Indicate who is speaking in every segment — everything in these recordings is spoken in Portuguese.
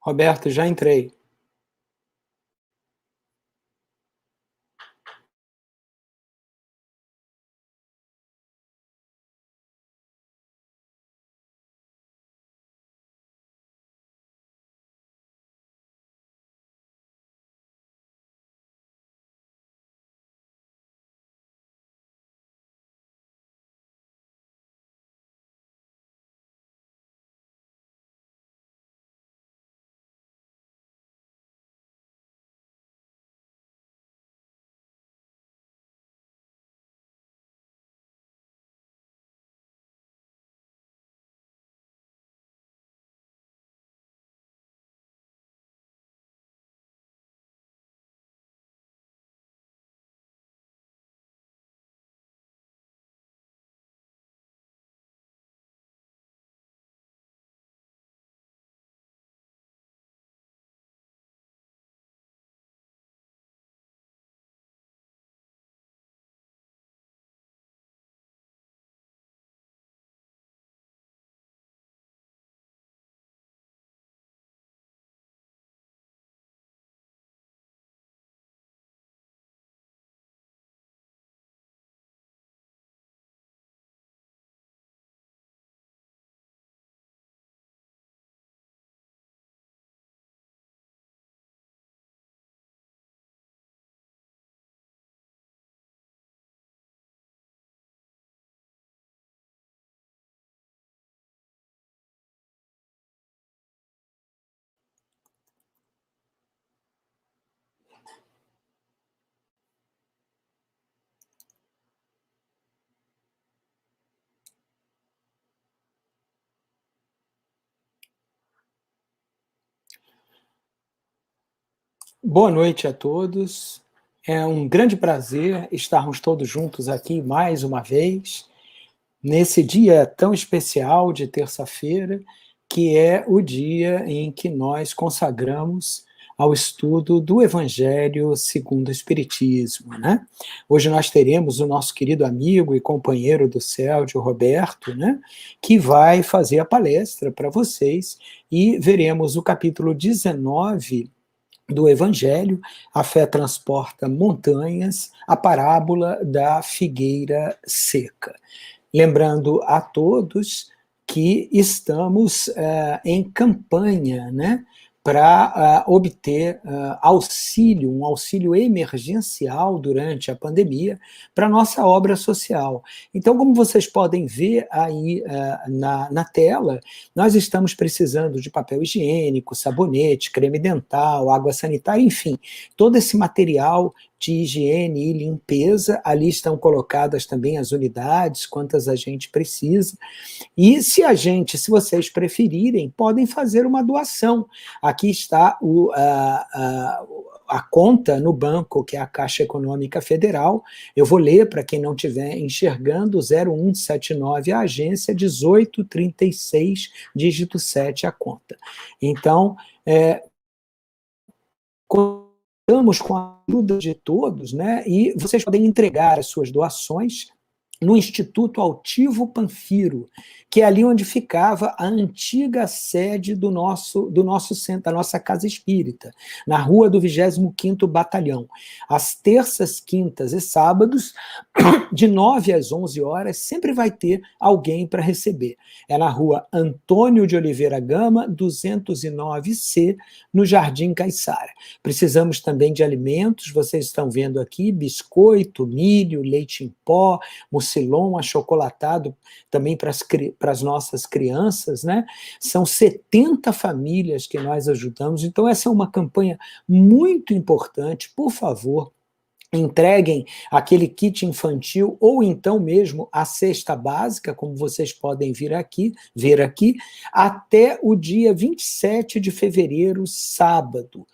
Speaker 1: Roberto, já entrei. Boa noite a todos. É um grande prazer estarmos todos juntos aqui mais uma vez, nesse dia tão especial de terça-feira, que é o dia em que nós consagramos ao estudo do Evangelho segundo o Espiritismo, né? Hoje nós teremos o nosso querido amigo e companheiro do Céudio, Roberto, né? Que vai fazer a palestra para vocês e veremos o capítulo 19 do Evangelho, a fé transporta montanhas, a parábola da figueira seca. Lembrando a todos que estamos em campanha, né, para obter auxílio, um auxílio emergencial durante a pandemia para a nossa obra social. Então, como vocês podem ver aí na tela, nós estamos precisando de papel higiênico, sabonete, creme dental, água sanitária, enfim, todo esse material de higiene e limpeza, ali estão colocadas também as unidades, quantas a gente precisa, e se vocês preferirem, podem fazer uma doação. Aqui está a conta no banco, que é a Caixa Econômica Federal, eu vou ler para quem não estiver enxergando, 0179, a agência, 1836, dígito 7, a conta. Então, contamos com a ajuda de todos, né? E vocês podem entregar as suas doações no Instituto Altivo Panfiro, que é ali onde ficava a antiga sede do nosso centro, da nossa Casa Espírita, na rua do 25º Batalhão. Às terças, quintas e sábados, de 9 às 11 horas, sempre vai ter alguém para receber. É na rua Antônio de Oliveira Gama, 209C, no Jardim Caiçara. Precisamos também de alimentos, vocês estão vendo aqui, biscoito, milho, leite em pó, mucilon, achocolatado também para as nossas crianças, né? São 70 famílias que nós ajudamos, então essa é uma campanha muito importante, por favor, entreguem aquele kit infantil ou então mesmo a cesta básica, como vocês podem ver aqui, até o dia 27 de fevereiro, sábado.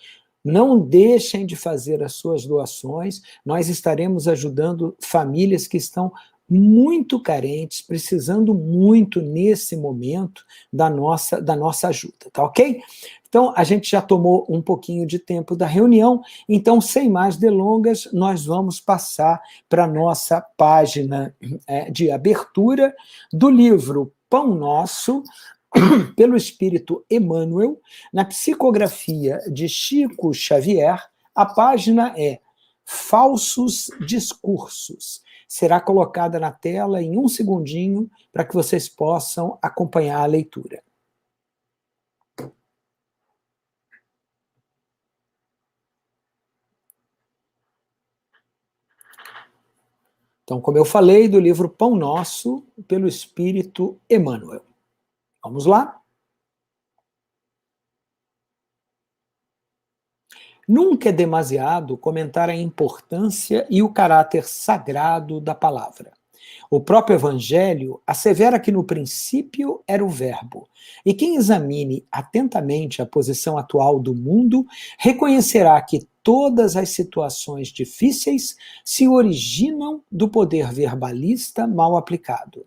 Speaker 1: Não deixem de fazer as suas doações, nós estaremos ajudando famílias que estão muito carentes, precisando muito nesse momento da nossa ajuda, tá ok? Então, a gente já tomou um pouquinho de tempo da reunião, então, sem mais delongas, nós vamos passar para a nossa página de abertura do livro Pão Nosso, pelo Espírito Emmanuel, na psicografia de Chico Xavier, a página é Falsos Discursos. Será colocada na tela em um segundinho para que vocês possam acompanhar a leitura. Então, como eu falei, do livro Pão Nosso, pelo Espírito Emmanuel. Vamos lá? Nunca é demasiado comentar a importância e o caráter sagrado da palavra. O próprio Evangelho assevera que no princípio era o Verbo, e quem examine atentamente a posição atual do mundo reconhecerá que todas as situações difíceis se originam do poder verbalista mal aplicado.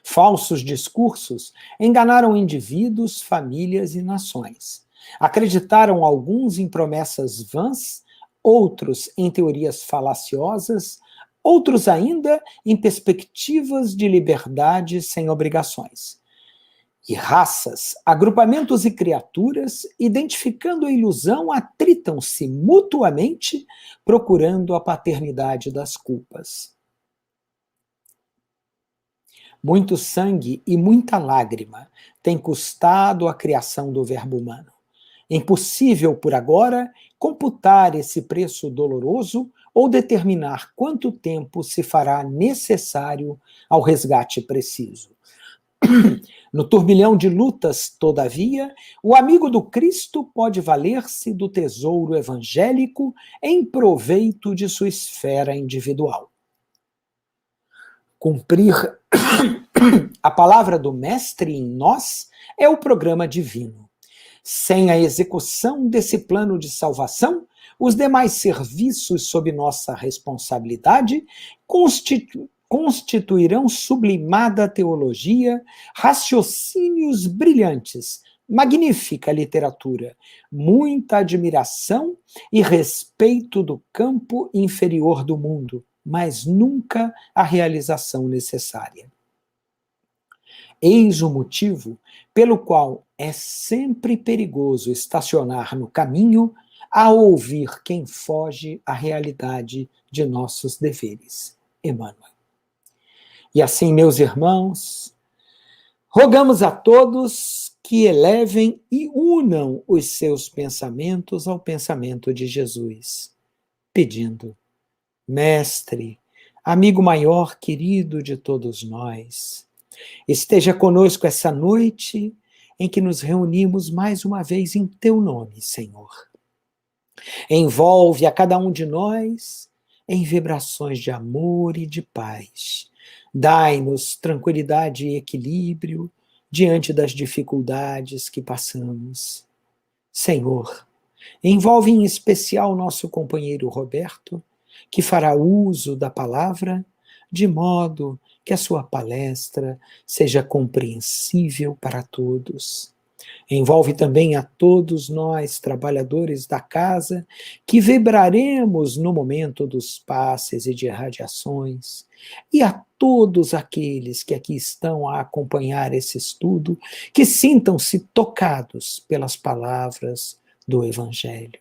Speaker 1: Falsos discursos enganaram indivíduos, famílias e nações. Acreditaram alguns em promessas vãs, outros em teorias falaciosas, outros ainda em perspectivas de liberdade sem obrigações. E raças, agrupamentos e criaturas, identificando a ilusão, atritam-se mutuamente, procurando a paternidade das culpas. Muito sangue e muita lágrima tem custado a criação do verbo humano. Impossível, por agora, computar esse preço doloroso ou determinar quanto tempo se fará necessário ao resgate preciso. No turbilhão de lutas, todavia, o amigo do Cristo pode valer-se do tesouro evangélico em proveito de sua esfera individual. Cumprir a palavra do Mestre em nós é o programa divino. Sem a execução desse plano de salvação, os demais serviços sob nossa responsabilidade constituirão sublimada teologia, raciocínios brilhantes, magnífica literatura, muita admiração e respeito do campo inferior do mundo, mas nunca a realização necessária. Eis o motivo pelo qual é sempre perigoso estacionar no caminho a ouvir quem foge à realidade de nossos deveres. Emmanuel. E assim, meus irmãos, rogamos a todos que elevem e unam os seus pensamentos ao pensamento de Jesus, pedindo: Mestre, amigo maior, querido de todos nós, esteja conosco essa noite em que nos reunimos mais uma vez em teu nome, Senhor. Envolve a cada um de nós em vibrações de amor e de paz. Dai-nos tranquilidade e equilíbrio diante das dificuldades que passamos. Senhor, envolve em especial nosso companheiro Roberto, que fará uso da palavra de modo que a sua palestra seja compreensível para todos. Envolve também a todos nós, trabalhadores da casa, que vibraremos no momento dos passes e de irradiações, e a todos aqueles que aqui estão a acompanhar esse estudo, que sintam-se tocados pelas palavras do Evangelho.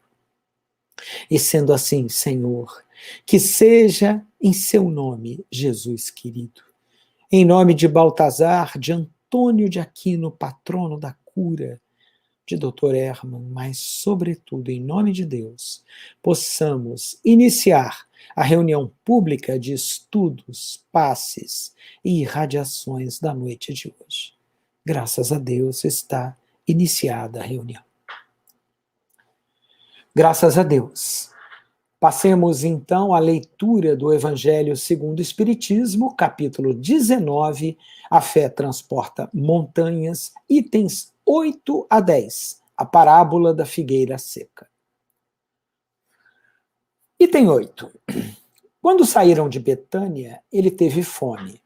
Speaker 1: E sendo assim, Senhor, que seja em seu nome, Jesus querido, em nome de Baltazar, de Antônio de Aquino, patrono da cura, de Dr. Hermann, mas sobretudo em nome de Deus, possamos iniciar a reunião pública de estudos, passes e irradiações da noite de hoje. Graças a Deus está iniciada a reunião. Graças a Deus. Passemos então à leitura do Evangelho segundo o Espiritismo, capítulo 19, A Fé Transporta Montanhas, itens 8 a 10, a parábola da figueira seca. Item 8. Quando saíram de Betânia, ele teve fome.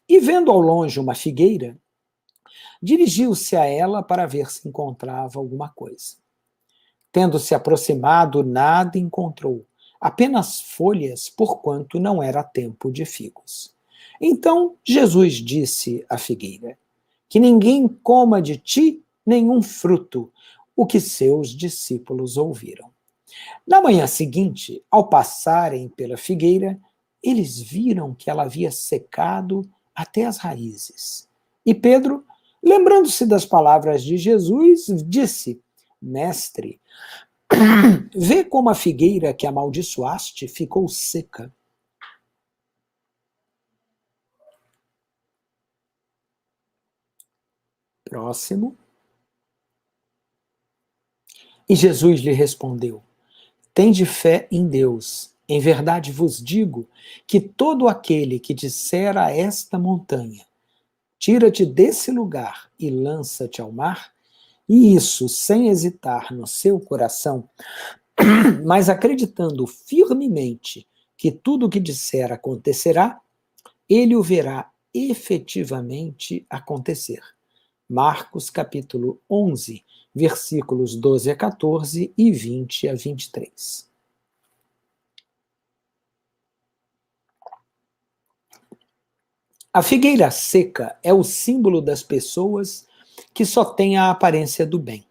Speaker 1: E vendo ao longe uma figueira, dirigiu-se a ela para ver se encontrava alguma coisa. Tendo se aproximado, nada encontrou, apenas folhas, porquanto não era tempo de figos. Então Jesus disse à figueira: que ninguém coma de ti nenhum fruto, o que seus discípulos ouviram. Na manhã seguinte, ao passarem pela figueira, eles viram que ela havia secado até as raízes. E Pedro, lembrando-se das palavras de Jesus, disse: Mestre, vê como a figueira que amaldiçoaste ficou seca. Próximo. E Jesus lhe respondeu: Tende fé em Deus. Em verdade vos digo que todo aquele que disser a esta montanha: tira-te desse lugar e lança-te ao mar, e isso sem hesitar no seu coração, mas acreditando firmemente que tudo o que disser acontecerá, ele o verá efetivamente acontecer. Marcos capítulo 11, versículos 12 a 14 e 20 a 23. A figueira seca é o símbolo das pessoas que só têm a aparência do bem,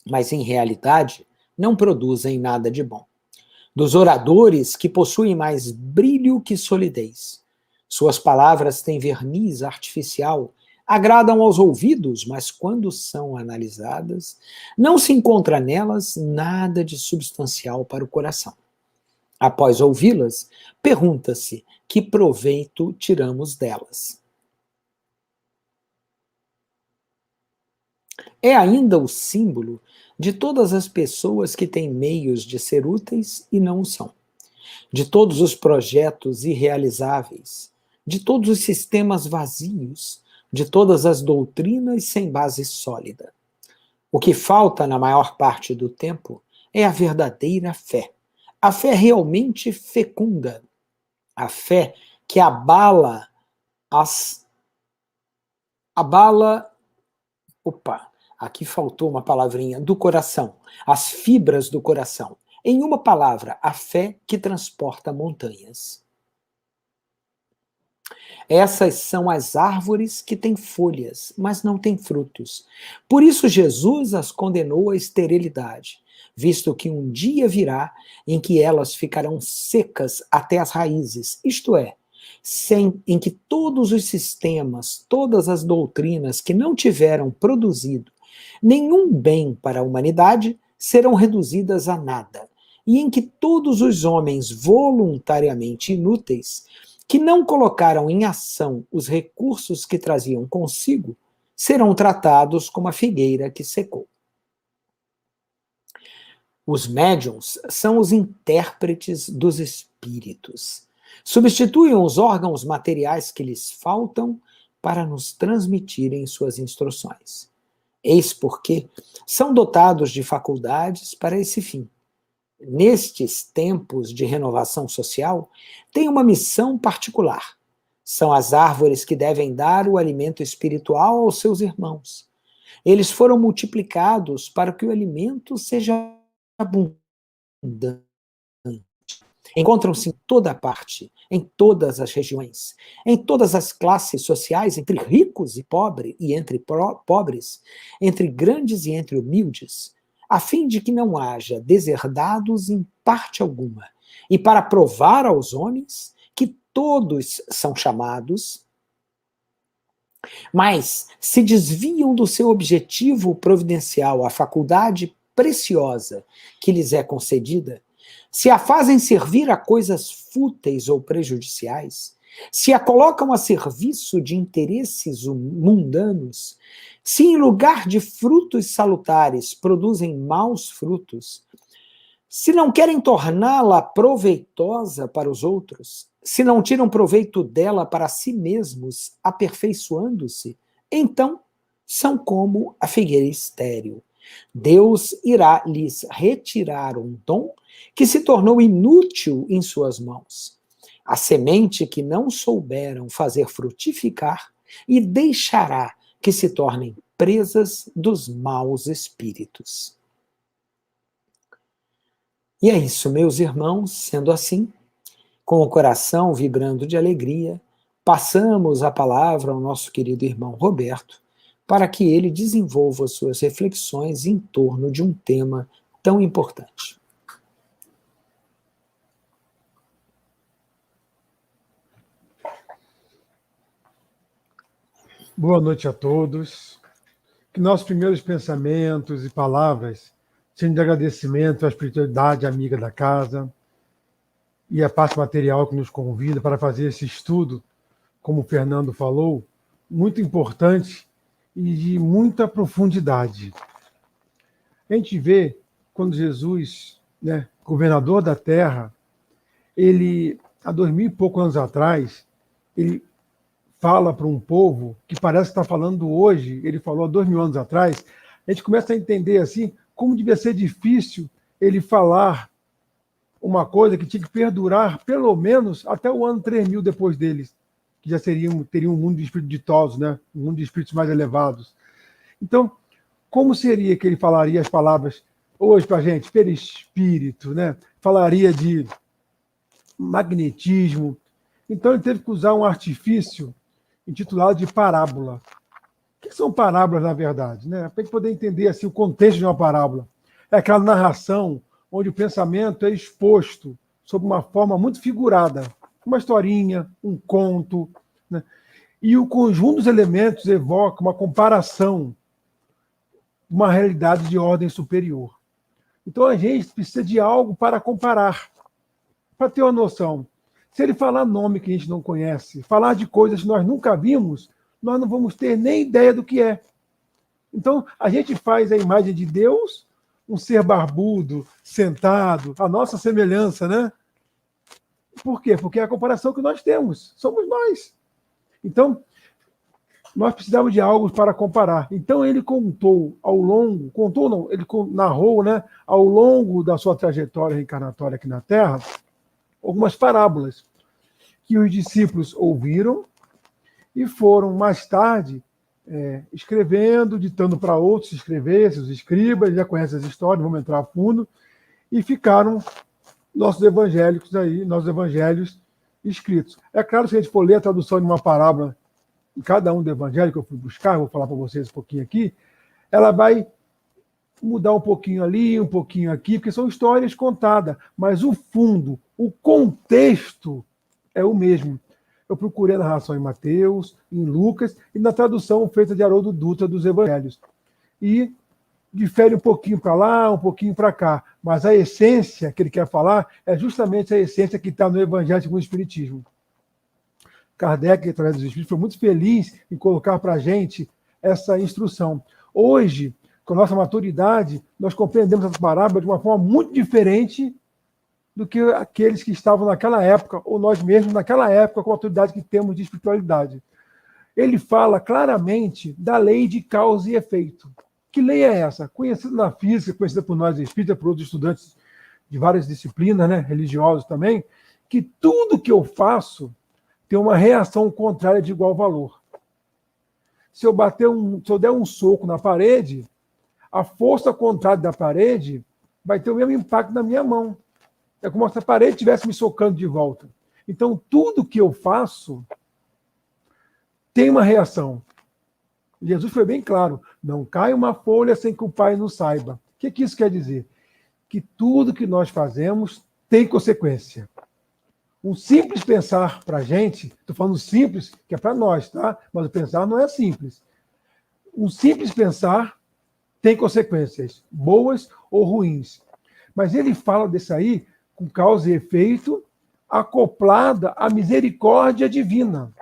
Speaker 1: mas em realidade não produzem nada de bom. Dos oradores que possuem mais brilho que solidez. Suas palavras têm verniz artificial, agradam aos ouvidos, mas quando são analisadas, não se encontra nelas nada de substancial para o coração. Após ouvi-las, pergunta-se que proveito tiramos delas. É ainda o símbolo de todas as pessoas que têm meios de ser úteis e não o são, de todos os projetos irrealizáveis, de todos os sistemas vazios, de todas as doutrinas sem base sólida. O que falta na maior parte do tempo é a verdadeira fé. A fé realmente fecunda. A fé que abala aqui faltou uma palavrinha, do coração, as fibras do coração. Em uma palavra, a fé que transporta montanhas. Essas são as árvores que têm folhas, mas não têm frutos. Por isso Jesus as condenou à esterilidade, visto que um dia virá em que elas ficarão secas até as raízes, isto é, em que todos os sistemas, todas as doutrinas que não tiveram produzido nenhum bem para a humanidade serão reduzidas a nada, e em que todos os homens voluntariamente inúteis que não colocaram em ação os recursos que traziam consigo, serão tratados como a figueira que secou. Os médiuns são os intérpretes dos espíritos. Substituem os órgãos materiais que lhes faltam para nos transmitirem suas instruções. Eis porque são dotados de faculdades para esse fim. Nestes tempos de renovação social, têm uma missão particular. São as árvores que devem dar o alimento espiritual aos seus irmãos. Eles foram multiplicados para que o alimento seja abundante. Encontram-se em toda parte, em todas as regiões, em todas as classes sociais, entre ricos e entre pobres, entre grandes e entre humildes, a fim de que não haja deserdados em parte alguma, e para provar aos homens que todos são chamados, mas se desviam do seu objetivo providencial, a faculdade preciosa que lhes é concedida, se a fazem servir a coisas fúteis ou prejudiciais, se a colocam a serviço de interesses mundanos, se em lugar de frutos salutares produzem maus frutos, se não querem torná-la proveitosa para os outros, se não tiram proveito dela para si mesmos, aperfeiçoando-se, então são como a figueira estéril. Deus irá lhes retirar um dom que se tornou inútil em suas mãos. A semente que não souberam fazer frutificar e deixará que se tornem presas dos maus espíritos. E é isso, meus irmãos, sendo assim, com o coração vibrando de alegria, passamos a palavra ao nosso querido irmão Roberto, para que ele desenvolva suas reflexões em torno de um tema tão importante.
Speaker 2: Boa noite a todos. Que nossos primeiros pensamentos e palavras sejam de agradecimento à espiritualidade amiga da casa e à parte material que nos convida para fazer esse estudo, como o Fernando falou, muito importante e de muita profundidade. A gente vê quando Jesus, governador da Terra, ele, há 2000 e poucos anos atrás, ele fala para um povo que parece estar falando hoje, ele falou há 2000 anos atrás, a gente começa a entender assim como devia ser difícil ele falar uma coisa que tinha que perdurar pelo menos até o ano 3000 depois deles, que já teriam um mundo de espíritos ditosos, um mundo de espíritos mais elevados. Então, como seria que ele falaria as palavras hoje para a gente? Perispírito, falaria de magnetismo. Então, ele teve que usar um artifício intitulado de parábola. O que são parábolas, na verdade? Para a gente poder entender assim, o contexto de uma parábola. É aquela narração onde o pensamento é exposto sob uma forma muito figurada. Uma historinha, um conto. E o conjunto dos elementos evoca uma comparação, uma realidade de ordem superior. Então a gente precisa de algo para comparar, para ter uma noção. Se ele falar nome que a gente não conhece, falar de coisas que nós nunca vimos, nós não vamos ter nem ideia do que é. Então, a gente faz a imagem de Deus, um ser barbudo, sentado, a nossa semelhança, Por quê? Porque é a comparação que nós temos, somos nós. Então, nós precisamos de algo para comparar. Então, ele narrou, ao longo da sua trajetória reencarnatória aqui na Terra, algumas parábolas que os discípulos ouviram e foram, mais tarde, escrevendo, ditando para outros escrever, os escribas, já conhecem as histórias, vamos entrar a fundo, e ficaram nossos evangelhos escritos. É claro que se a gente for ler a tradução de uma parábola em cada um do evangelho que eu fui buscar, vou falar para vocês um pouquinho aqui, ela vai mudar um pouquinho ali, um pouquinho aqui, porque são histórias contadas, mas o fundo, o contexto é o mesmo. Eu procurei a narração em Mateus, em Lucas e na tradução feita de Haroldo Dutra dos Evangelhos. E difere um pouquinho para lá, um pouquinho para cá, mas a essência que ele quer falar é justamente a essência que está no Evangelho segundo o Espiritismo. Kardec, através dos Espíritos, foi muito feliz em colocar para a gente essa instrução. Hoje, com a nossa maturidade, nós compreendemos essa parábola de uma forma muito diferente do que aqueles que estavam naquela época, ou nós mesmos naquela época, com a maturidade que temos de espiritualidade. Ele fala claramente da lei de causa e efeito. Que lei é essa? Conhecida na física, conhecida por nós espíritas, por outros estudantes de várias disciplinas, religiosos também, que tudo que eu faço tem uma reação contrária de igual valor. Se eu der um soco na parede, a força contrária da parede vai ter o mesmo impacto na minha mão. É como se a parede estivesse me socando de volta. Então, tudo que eu faço tem uma reação. Jesus foi bem claro. Não cai uma folha sem que o Pai não saiba. O que isso quer dizer? Que tudo que nós fazemos tem consequência. Um simples pensar para a gente, estou falando simples, que é para nós, tá? Mas o pensar não é simples. Um simples pensar tem consequências, boas ou ruins. Mas ele fala disso aí com causa e efeito, acoplada à misericórdia divina.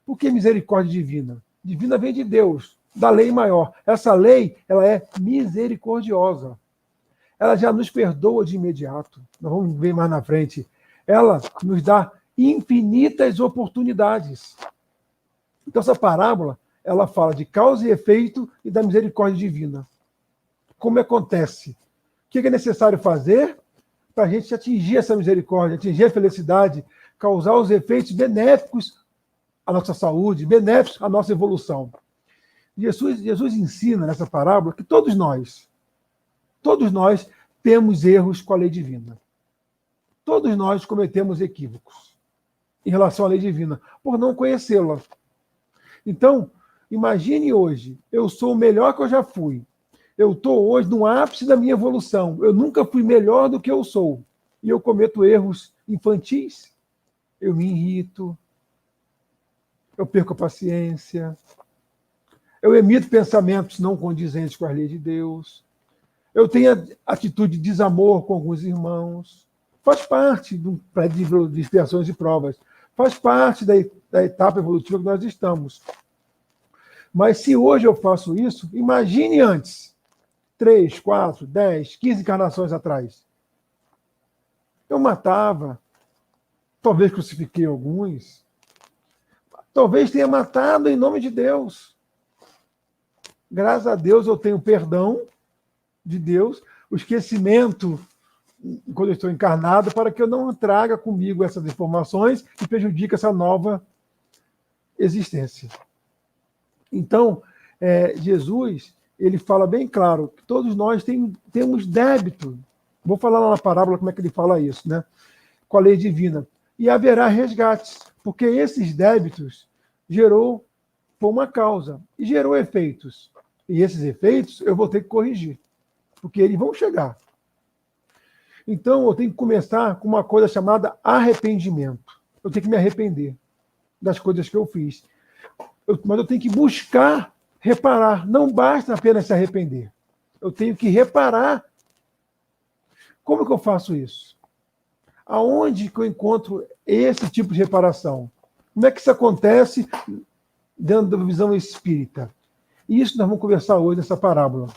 Speaker 2: Por que misericórdia divina? Divina vem de Deus, da lei maior. Essa lei, ela é misericordiosa. Ela já nos perdoa de imediato. Nós vamos ver mais na frente. Ela nos dá infinitas oportunidades. Então, essa parábola, ela fala de causa e efeito e da misericórdia divina. Como acontece? O que é necessário fazer para a gente atingir essa misericórdia, atingir a felicidade, causar os efeitos benéficos à nossa saúde, benéficos à nossa evolução? Jesus ensina nessa parábola que todos nós temos erros com a lei divina. Todos nós cometemos equívocos em relação à lei divina, por não conhecê-la. Então, imagine hoje, eu sou o melhor que eu já fui. Eu estou hoje no ápice da minha evolução. Eu nunca fui melhor do que eu sou. E eu cometo erros infantis. Eu me irrito. Eu perco a paciência. Eu emito pensamentos não condizentes com a lei de Deus. Eu tenho atitude de desamor com alguns irmãos. Faz parte de um livro de expiações e provas. Faz parte da etapa evolutiva que nós estamos. Mas se hoje eu faço isso, imagine antes. 3, 4, 10, 15 encarnações atrás. Eu matava. Talvez crucifiquei alguns. Talvez tenha matado em nome de Deus. Graças a Deus eu tenho perdão de Deus, o esquecimento quando eu estou encarnado, para que eu não traga comigo essas informações e prejudique essa nova existência. Então, Jesus, ele fala bem claro que todos nós temos débito. Vou falar lá na parábola como é que ele fala isso, né? Com a lei divina. E haverá resgates, porque esses débitos foi uma causa e gerou efeitos. E esses efeitos eu vou ter que corrigir, porque eles vão chegar. Então, eu tenho que começar com uma coisa chamada arrependimento. Eu tenho que me arrepender das coisas que eu fiz. Mas eu tenho que buscar reparar. Não basta apenas se arrepender. Eu tenho que reparar. Como que eu faço isso? Aonde que eu encontro esse tipo de reparação? Como é que isso acontece dentro da visão espírita? E isso nós vamos conversar hoje nessa parábola.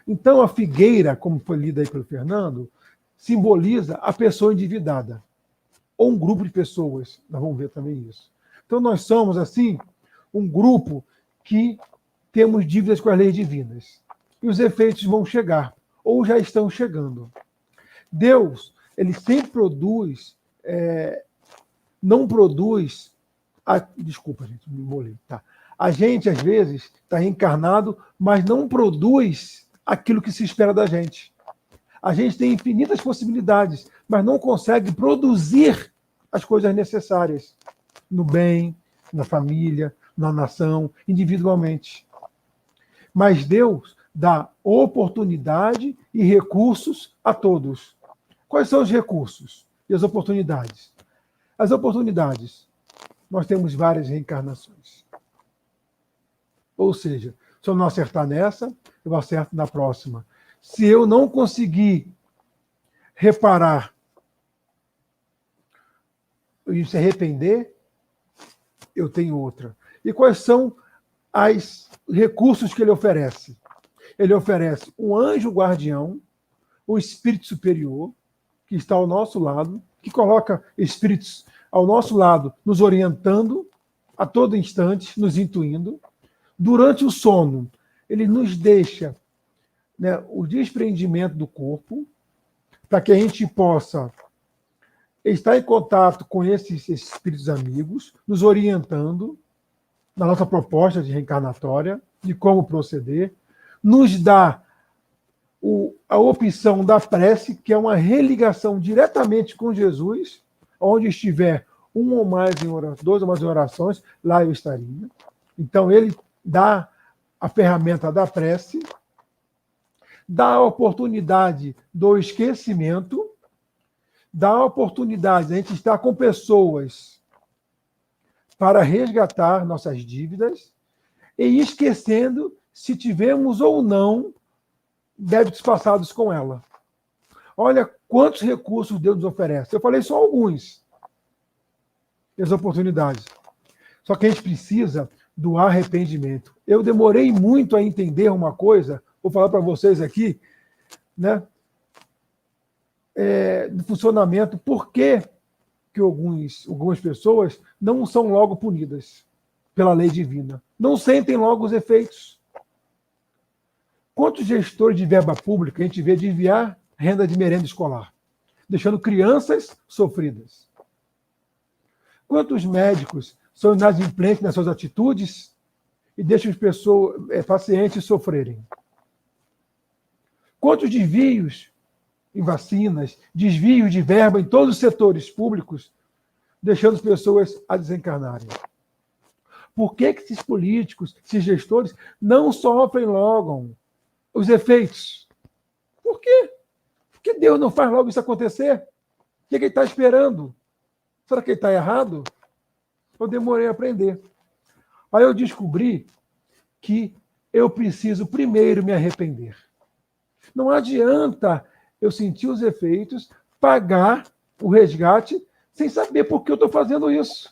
Speaker 2: Então, a figueira, como foi lida aí pelo Fernando, simboliza a pessoa endividada, ou um grupo de pessoas. Nós vamos ver também isso. Então, nós somos, assim, um grupo que temos dívidas com as leis divinas. E os efeitos vão chegar, ou já estão chegando. Deus, ele sempre produz, não produz... desculpa, gente, me molhei. Tá. A gente, às vezes, está reencarnado, mas não produz aquilo que se espera da gente. A gente tem infinitas possibilidades, mas não consegue produzir as coisas necessárias no bem, na família, na nação, individualmente. Mas Deus dá oportunidade e recursos a todos. Quais são os recursos e as oportunidades? As oportunidades, nós temos várias reencarnações. Ou seja, se eu não acertar nessa, eu acerto na próxima. Se eu não conseguir reparar e se arrepender, eu tenho outra. E quais são os recursos que ele oferece? Ele oferece um anjo guardião, um espírito superior, que está ao nosso lado, que coloca espíritos ao nosso lado, nos orientando a todo instante, nos intuindo. Durante o sono, ele nos deixa, né, o desprendimento do corpo, para que a gente possa estar em contato com esses espíritos amigos, nos orientando na nossa proposta de reencarnatória, de como proceder, nos dá a opção da prece, que é uma religação diretamente com Jesus, onde estiver um ou mais em orações, 2 ou mais em orações, lá eu estaria. Então, ele dá a ferramenta da prece, dá a oportunidade do esquecimento, dá a oportunidade de a gente estar com pessoas para resgatar nossas dívidas e esquecendo se tivemos ou não débitos passados com ela. Olha quantos recursos Deus nos oferece. Eu falei só alguns das oportunidades. Só que a gente precisa do arrependimento. Eu demorei muito a entender uma coisa, vou falar para vocês aqui, né? Do funcionamento, por que algumas pessoas não são logo punidas pela lei divina? Não sentem logo os efeitos. Quantos gestores de verba pública a gente vê desviar renda de merenda escolar, deixando crianças sofridas? Quantos médicos são inadimplentes nas suas atitudes e deixam as pacientes sofrerem? Quantos desvios em vacinas, desvios de verba em todos os setores públicos, deixando as pessoas a desencarnarem? Por que esses políticos, esses gestores, não sofrem logo os efeitos? Por quê? Por que Deus não faz logo isso acontecer? O que ele está esperando? Será que ele está errado? Eu demorei a aprender. Aí eu descobri que eu preciso primeiro me arrepender. Não adianta eu sentir os efeitos, pagar o resgate, sem saber por que eu estou fazendo isso.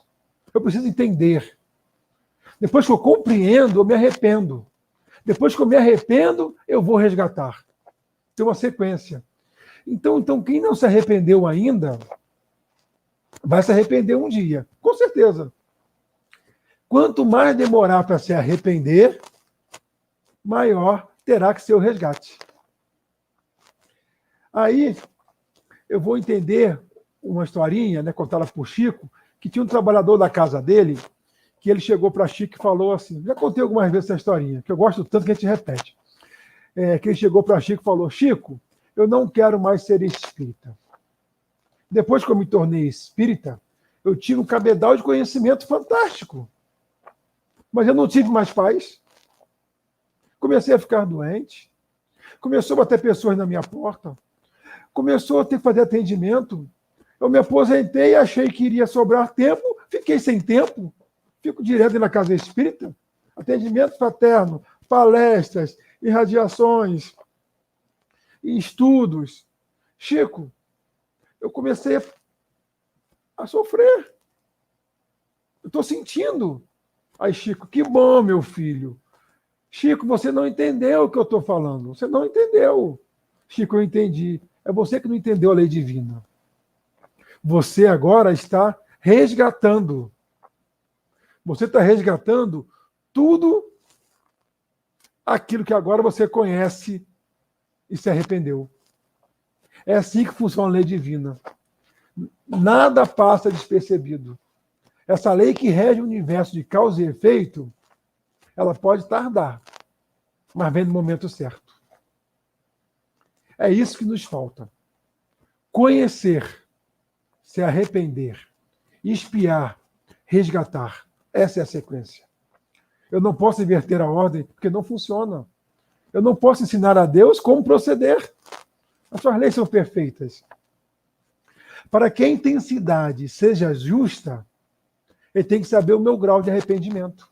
Speaker 2: Eu preciso entender. Depois que eu compreendo, eu me arrependo. Depois que eu me arrependo, eu vou resgatar. Tem uma sequência. Então, quem não se arrependeu ainda, vai se arrepender um dia. Com certeza. Quanto mais demorar para se arrepender, maior terá que ser o resgate. Aí, eu vou entender uma historinha, né, contada por Chico, que tinha um trabalhador da casa dele, que ele chegou para Chico e falou assim, já contei algumas vezes essa historinha, que eu gosto tanto que a gente repete, que ele chegou para Chico e falou, Chico, eu não quero mais ser espírita. Depois que eu me tornei espírita, eu tive um cabedal de conhecimento fantástico, mas eu não tive mais paz. Comecei a ficar doente, começou a bater pessoas na minha porta, começou a ter que fazer atendimento. Eu me aposentei, achei que iria sobrar tempo, fiquei sem tempo, fico direto na casa espírita, atendimento fraterno, palestras, irradiações, estudos. Chico, eu comecei a sofrer. Eu estou sentindo. Aí, Chico, que bom, meu filho. Chico, você não entendeu o que eu estou falando. Você não entendeu. Chico, eu entendi. É você que não entendeu a lei divina. Você agora está resgatando. Você está resgatando tudo aquilo que agora você conhece e se arrependeu. É assim que funciona a lei divina. Nada passa despercebido. Essa lei que rege o universo de causa e efeito, ela pode tardar, mas vem no momento certo. É isso que nos falta. Conhecer, se arrepender, espiar, resgatar. Essa é a sequência. Eu não posso inverter a ordem, porque não funciona. Eu não posso ensinar a Deus como proceder. As suas leis são perfeitas. Para que a intensidade seja justa, ele tem que saber o meu grau de arrependimento.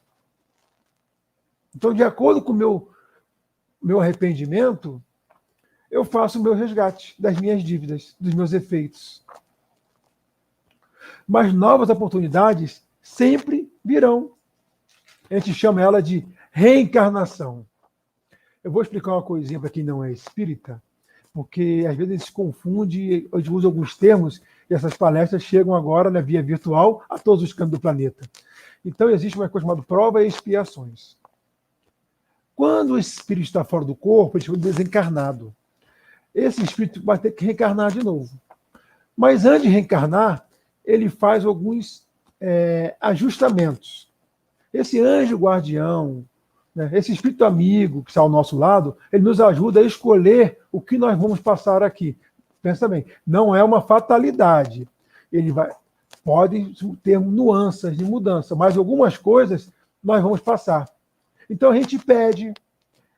Speaker 2: Então, de acordo com o meu arrependimento, eu faço o meu resgate das minhas dívidas, dos meus efeitos. Mas novas oportunidades sempre virão. A gente chama ela de reencarnação. Eu vou explicar uma coisinha para quem não é espírita, porque às vezes se confunde, eu uso alguns termos, e essas palestras chegam agora na via virtual a todos os cantos do planeta. Então existe uma coisa chamada prova e expiações. Quando o espírito está fora do corpo, ele chama de desencarnado. Esse espírito vai ter que reencarnar de novo. Mas antes de reencarnar, ele faz alguns ajustamentos. Esse anjo guardião, né, esse espírito amigo que está ao nosso lado, ele nos ajuda a escolher o que nós vamos passar aqui. Pensa bem, não é uma fatalidade. Ele pode ter nuances de mudança, mas algumas coisas nós vamos passar. Então a gente pede,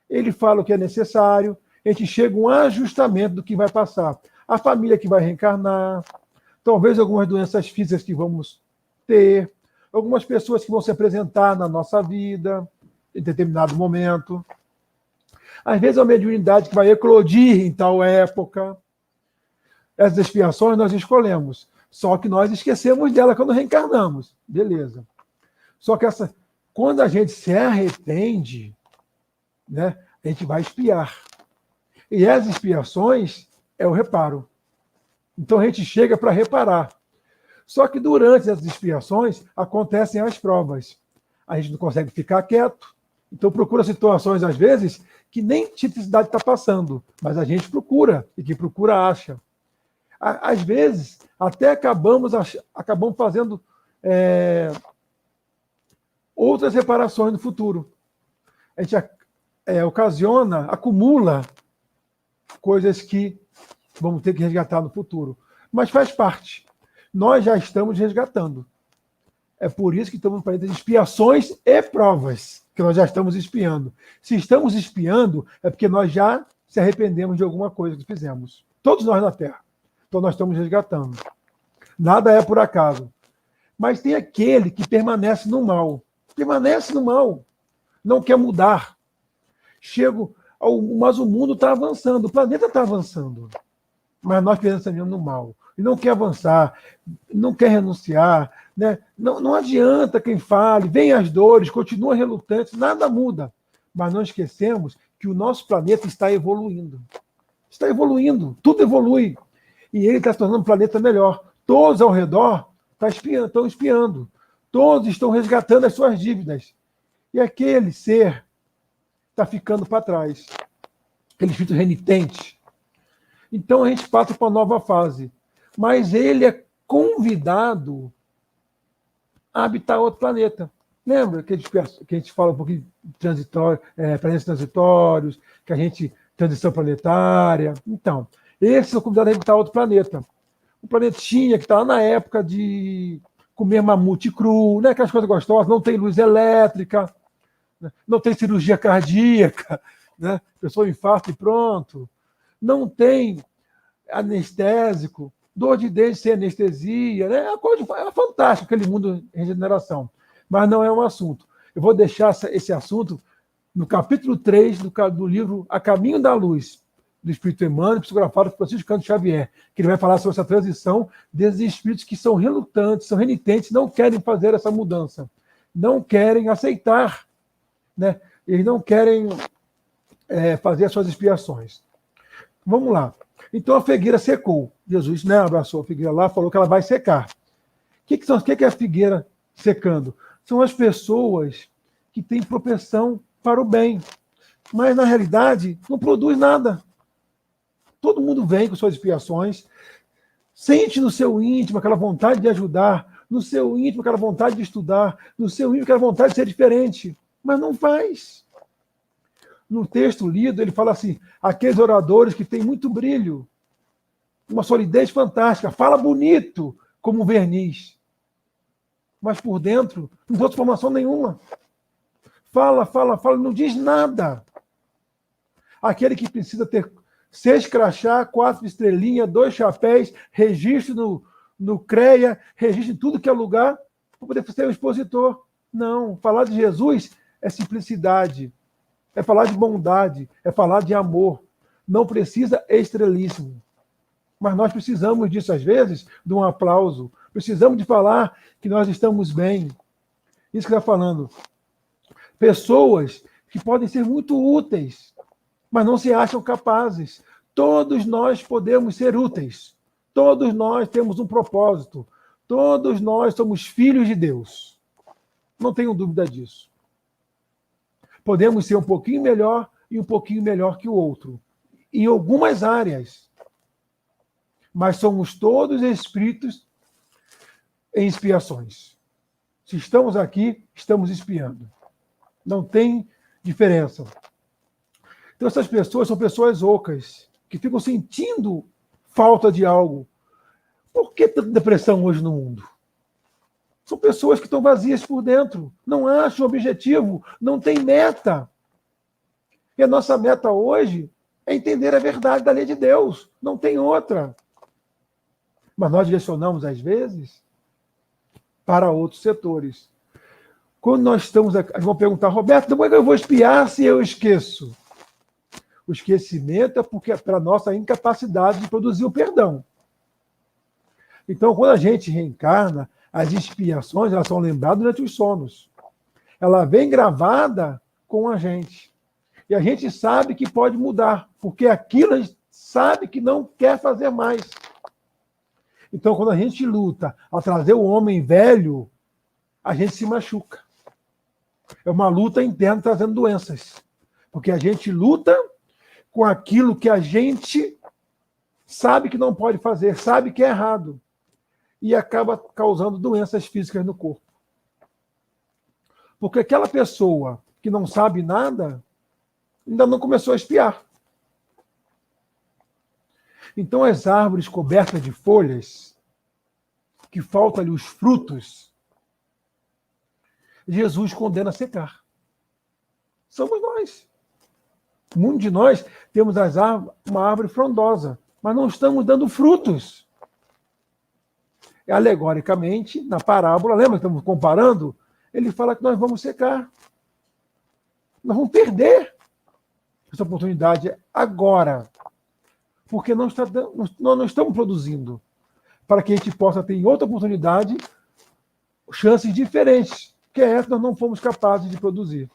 Speaker 2: ele fala o que é necessário, a gente chega a um ajustamento do que vai passar. A família que vai reencarnar, talvez algumas doenças físicas que vamos ter, algumas pessoas que vão se apresentar na nossa vida em determinado momento. Às vezes é uma mediunidade que vai eclodir em tal época. Essas expiações nós escolhemos, só que nós esquecemos dela quando reencarnamos. Beleza. Só que quando a gente se arrepende, né, a gente vai expiar. E as expiações é o reparo. Então a gente chega para reparar. Só que durante as expiações acontecem as provas. A gente não consegue ficar quieto. Então procura situações, às vezes, que nem tipicidade está passando, mas a gente procura, e quem procura acha. Às vezes, até acabamos fazendo outras reparações no futuro. A gente acumula coisas que vamos ter que resgatar no futuro. Mas faz parte. Nós já estamos resgatando. É por isso que estamos no planeta de expiações e provas, que nós já estamos espiando. Se estamos espiando, é porque nós já se arrependemos de alguma coisa que fizemos. Todos nós na Terra. Então nós estamos resgatando. Nada é por acaso. Mas tem aquele que permanece no mal. Permanece no mal. Não quer mudar. Mas o mundo está avançando, o planeta está avançando. Mas nós pensamos no mal. E não quer avançar, não quer renunciar. Né? Não adianta quem fale, vem as dores, continua relutante, nada muda. Mas não esquecemos que o nosso planeta está evoluindo. Está evoluindo, tudo evolui. E ele está se tornando um planeta melhor. Todos ao redor estão espiando. Todos estão resgatando as suas dívidas. E aquele ser está ficando para trás. Aquele espírito renitente. Então a gente passa para uma nova fase. Mas ele é convidado a habitar outro planeta. Lembra que a gente fala um pouquinho de transitório, planetas transitórios, que a gente transição planetária. Então, esse é o convidado a habitar outro planeta. Um planetinha que está lá na época de comer mamute cru, né? Aquelas coisas gostosas, não tem luz elétrica, né? Não tem cirurgia cardíaca, né? A pessoa infarta e pronto. Não tem anestésico, dor de dente sem anestesia, né? É fantástico aquele mundo de regeneração. Mas não é um assunto. Eu vou deixar esse assunto no capítulo 3 do livro A Caminho da Luz, do Espírito Emmanuel, psicografado por Francisco Cândido Xavier, que ele vai falar sobre essa transição desses espíritos que são relutantes, são renitentes, não querem fazer essa mudança, não querem aceitar, né? Eles não querem fazer as suas expiações. Vamos lá. Então a figueira secou. Jesus, né, abraçou a figueira lá, falou que ela vai secar. O que é a figueira secando? São as pessoas que têm propensão para o bem, mas na realidade não produz nada. Todo mundo vem com suas expiações, sente no seu íntimo aquela vontade de ajudar, no seu íntimo aquela vontade de estudar, no seu íntimo aquela vontade de ser diferente, mas não faz. No texto lido, ele fala assim, aqueles oradores que têm muito brilho, uma solidez fantástica, fala bonito como verniz, mas por dentro não tem transformação nenhuma. Fala, não diz nada. Aquele que precisa ter 6 crachá, 4 estrelinhas, 2 chapéus, registro no CREA, registro em tudo que é lugar, para poder ser um expositor. Não, falar de Jesus é simplicidade, é falar de bondade, é falar de amor. Não precisa estrelíssimo. Mas nós precisamos disso, às vezes, de um aplauso. Precisamos de falar que nós estamos bem. Isso que está falando. Pessoas que podem ser muito úteis, mas não se acham capazes. Todos nós podemos ser úteis. Todos nós temos um propósito. Todos nós somos filhos de Deus. Não tenho dúvida disso. Podemos ser um pouquinho melhor e um pouquinho melhor que o outro, em algumas áreas. Mas somos todos espíritos em expiações. Se estamos aqui, estamos expiando. Não tem diferença. Então, essas pessoas são pessoas ocas, que ficam sentindo falta de algo. Por que tanta depressão hoje no mundo? São pessoas que estão vazias por dentro, não acham objetivo, não têm meta. E a nossa meta hoje é entender a verdade da lei de Deus, não tem outra. Mas nós direcionamos, às vezes, para outros setores. Quando nós estamos aqui, vão perguntar, Roberto, como é que eu vou espiar se eu esqueço? O esquecimento é porque para a nossa incapacidade de produzir o perdão. Então, quando a gente reencarna, as expiações elas são lembradas durante os sonos. Ela vem gravada com a gente. E a gente sabe que pode mudar, porque aquilo a gente sabe que não quer fazer mais. Então, quando a gente luta a trazer o homem velho, a gente se machuca. É uma luta interna trazendo doenças. Porque a gente luta com aquilo que a gente sabe que não pode fazer, sabe que é errado. E acaba causando doenças físicas no corpo. Porque aquela pessoa que não sabe nada, ainda não começou a espiar. Então, as árvores cobertas de folhas, que faltam ali os frutos, Jesus condena a secar. Somos nós. Muitos de nós temos uma árvore frondosa, mas não estamos dando frutos. Alegoricamente, na parábola, lembra que estamos comparando? Ele fala que nós vamos secar. Nós vamos perder essa oportunidade agora. Porque nós não estamos produzindo. Para que a gente possa ter em outra oportunidade chances diferentes, que é essa que nós não fomos capazes de produzir.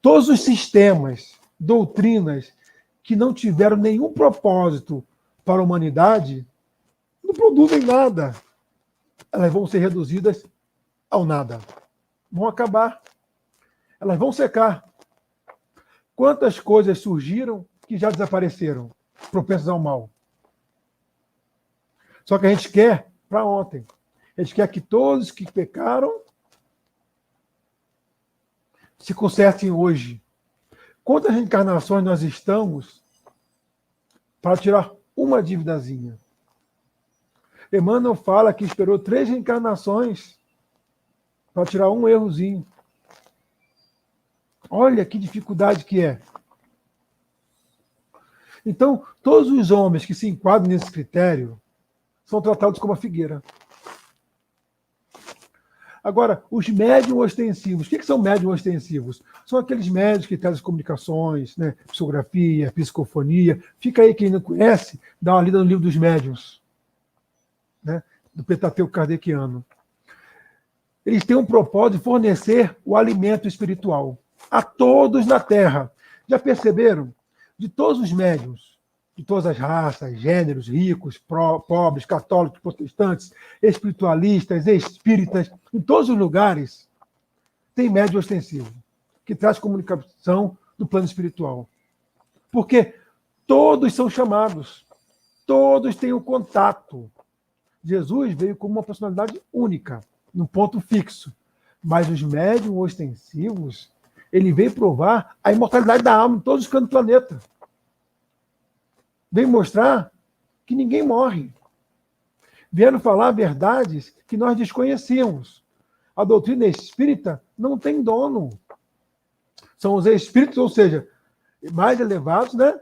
Speaker 2: Todos os sistemas, doutrinas, que não tiveram nenhum propósito para a humanidade, não produzem nada. Elas vão ser reduzidas ao nada. Vão acabar. Elas vão secar. Quantas coisas surgiram que já desapareceram, propensas ao mal? Só que a gente quer para ontem. A gente quer que todos que pecaram se consertem hoje. Quantas reencarnações nós estamos para tirar uma dívidazinha? Emmanuel fala que esperou 3 reencarnações para tirar um errozinho. Olha que dificuldade que é. Então, todos os homens que se enquadram nesse critério são tratados como a figueira. Agora, os médiums ostensivos. O que são médiums ostensivos? São aqueles médiums que trazem comunicações, né? Psicografia, psicofonia. Fica aí, quem não conhece, dá uma lida no livro dos médiuns, né? Do Pentateuco Kardeciano. Eles têm um propósito de fornecer o alimento espiritual a todos na Terra. Já perceberam? De todos os médiuns, de todas as raças, gêneros, ricos, pobres, católicos, protestantes, espiritualistas, espíritas, em todos os lugares, tem médium ostensivo, que traz comunicação do plano espiritual. Porque todos são chamados, todos têm um contato. Jesus veio como uma personalidade única, num ponto fixo. Mas os médiums ostensivos, ele veio provar a imortalidade da alma em todos os cantos do planeta. Veio mostrar que ninguém morre. Vieram falar verdades que nós desconhecíamos. A doutrina espírita não tem dono. São os espíritos, ou seja, mais elevados, né,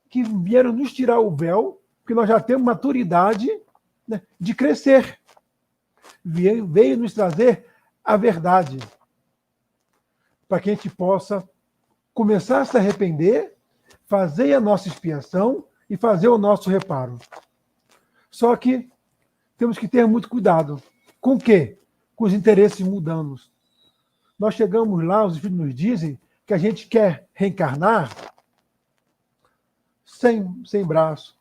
Speaker 2: que vieram nos tirar o véu, porque nós já temos maturidade, né, de crescer. Veio nos trazer a verdade, para que a gente possa começar a se arrepender, fazer a nossa expiação e fazer o nosso reparo. Só que temos que ter muito cuidado. Com o quê? Com os interesses mundanos. Nós chegamos lá, os espíritos nos dizem que a gente quer reencarnar sem braço,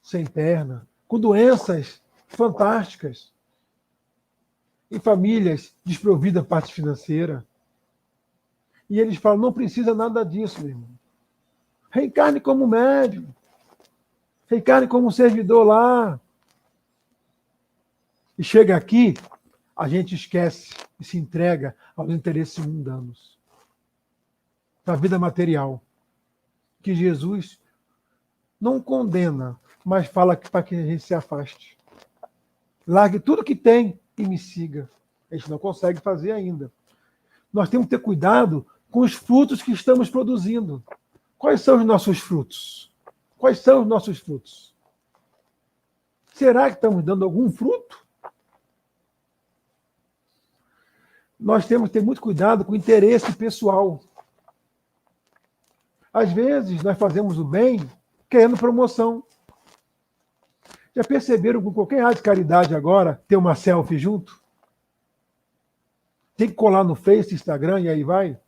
Speaker 2: sem perna, com doenças fantásticas, em famílias desprovidas de parte financeira. E eles falam, não precisa nada disso, meu irmão. Reencarne como médium. Reencarne como um servidor lá. E chega aqui, a gente esquece e se entrega aos interesses mundanos, da vida material, que Jesus não condena, mas fala para que a gente se afaste. Largue tudo que tem e me siga. A gente não consegue fazer ainda. Nós temos que ter cuidado com os frutos que estamos produzindo. Quais são os nossos frutos? Quais são os nossos frutos? Será que estamos dando algum fruto? Nós temos que ter muito cuidado com o interesse pessoal. Às vezes, nós fazemos o bem querendo promoção. Já perceberam que qualquer ato de caridade agora tem uma selfie junto? Tem que colar no Face, Instagram e aí vai?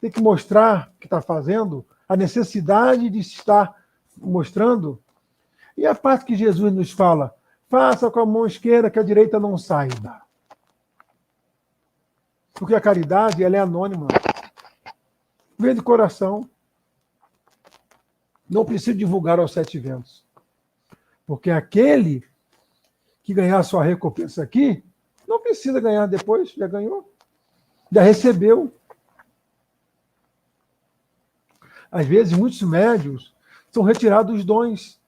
Speaker 2: Tem que mostrar o que está fazendo, a necessidade de estar mostrando. E a parte que Jesus nos fala, faça com a mão esquerda que a direita não saiba. Porque a caridade, ela é anônima. Vem do coração. Não precisa divulgar aos 7 ventos. Porque aquele que ganhar a sua recompensa aqui, não precisa ganhar depois, já ganhou. Já recebeu. Às vezes, muitos médiuns são retirados dos dons.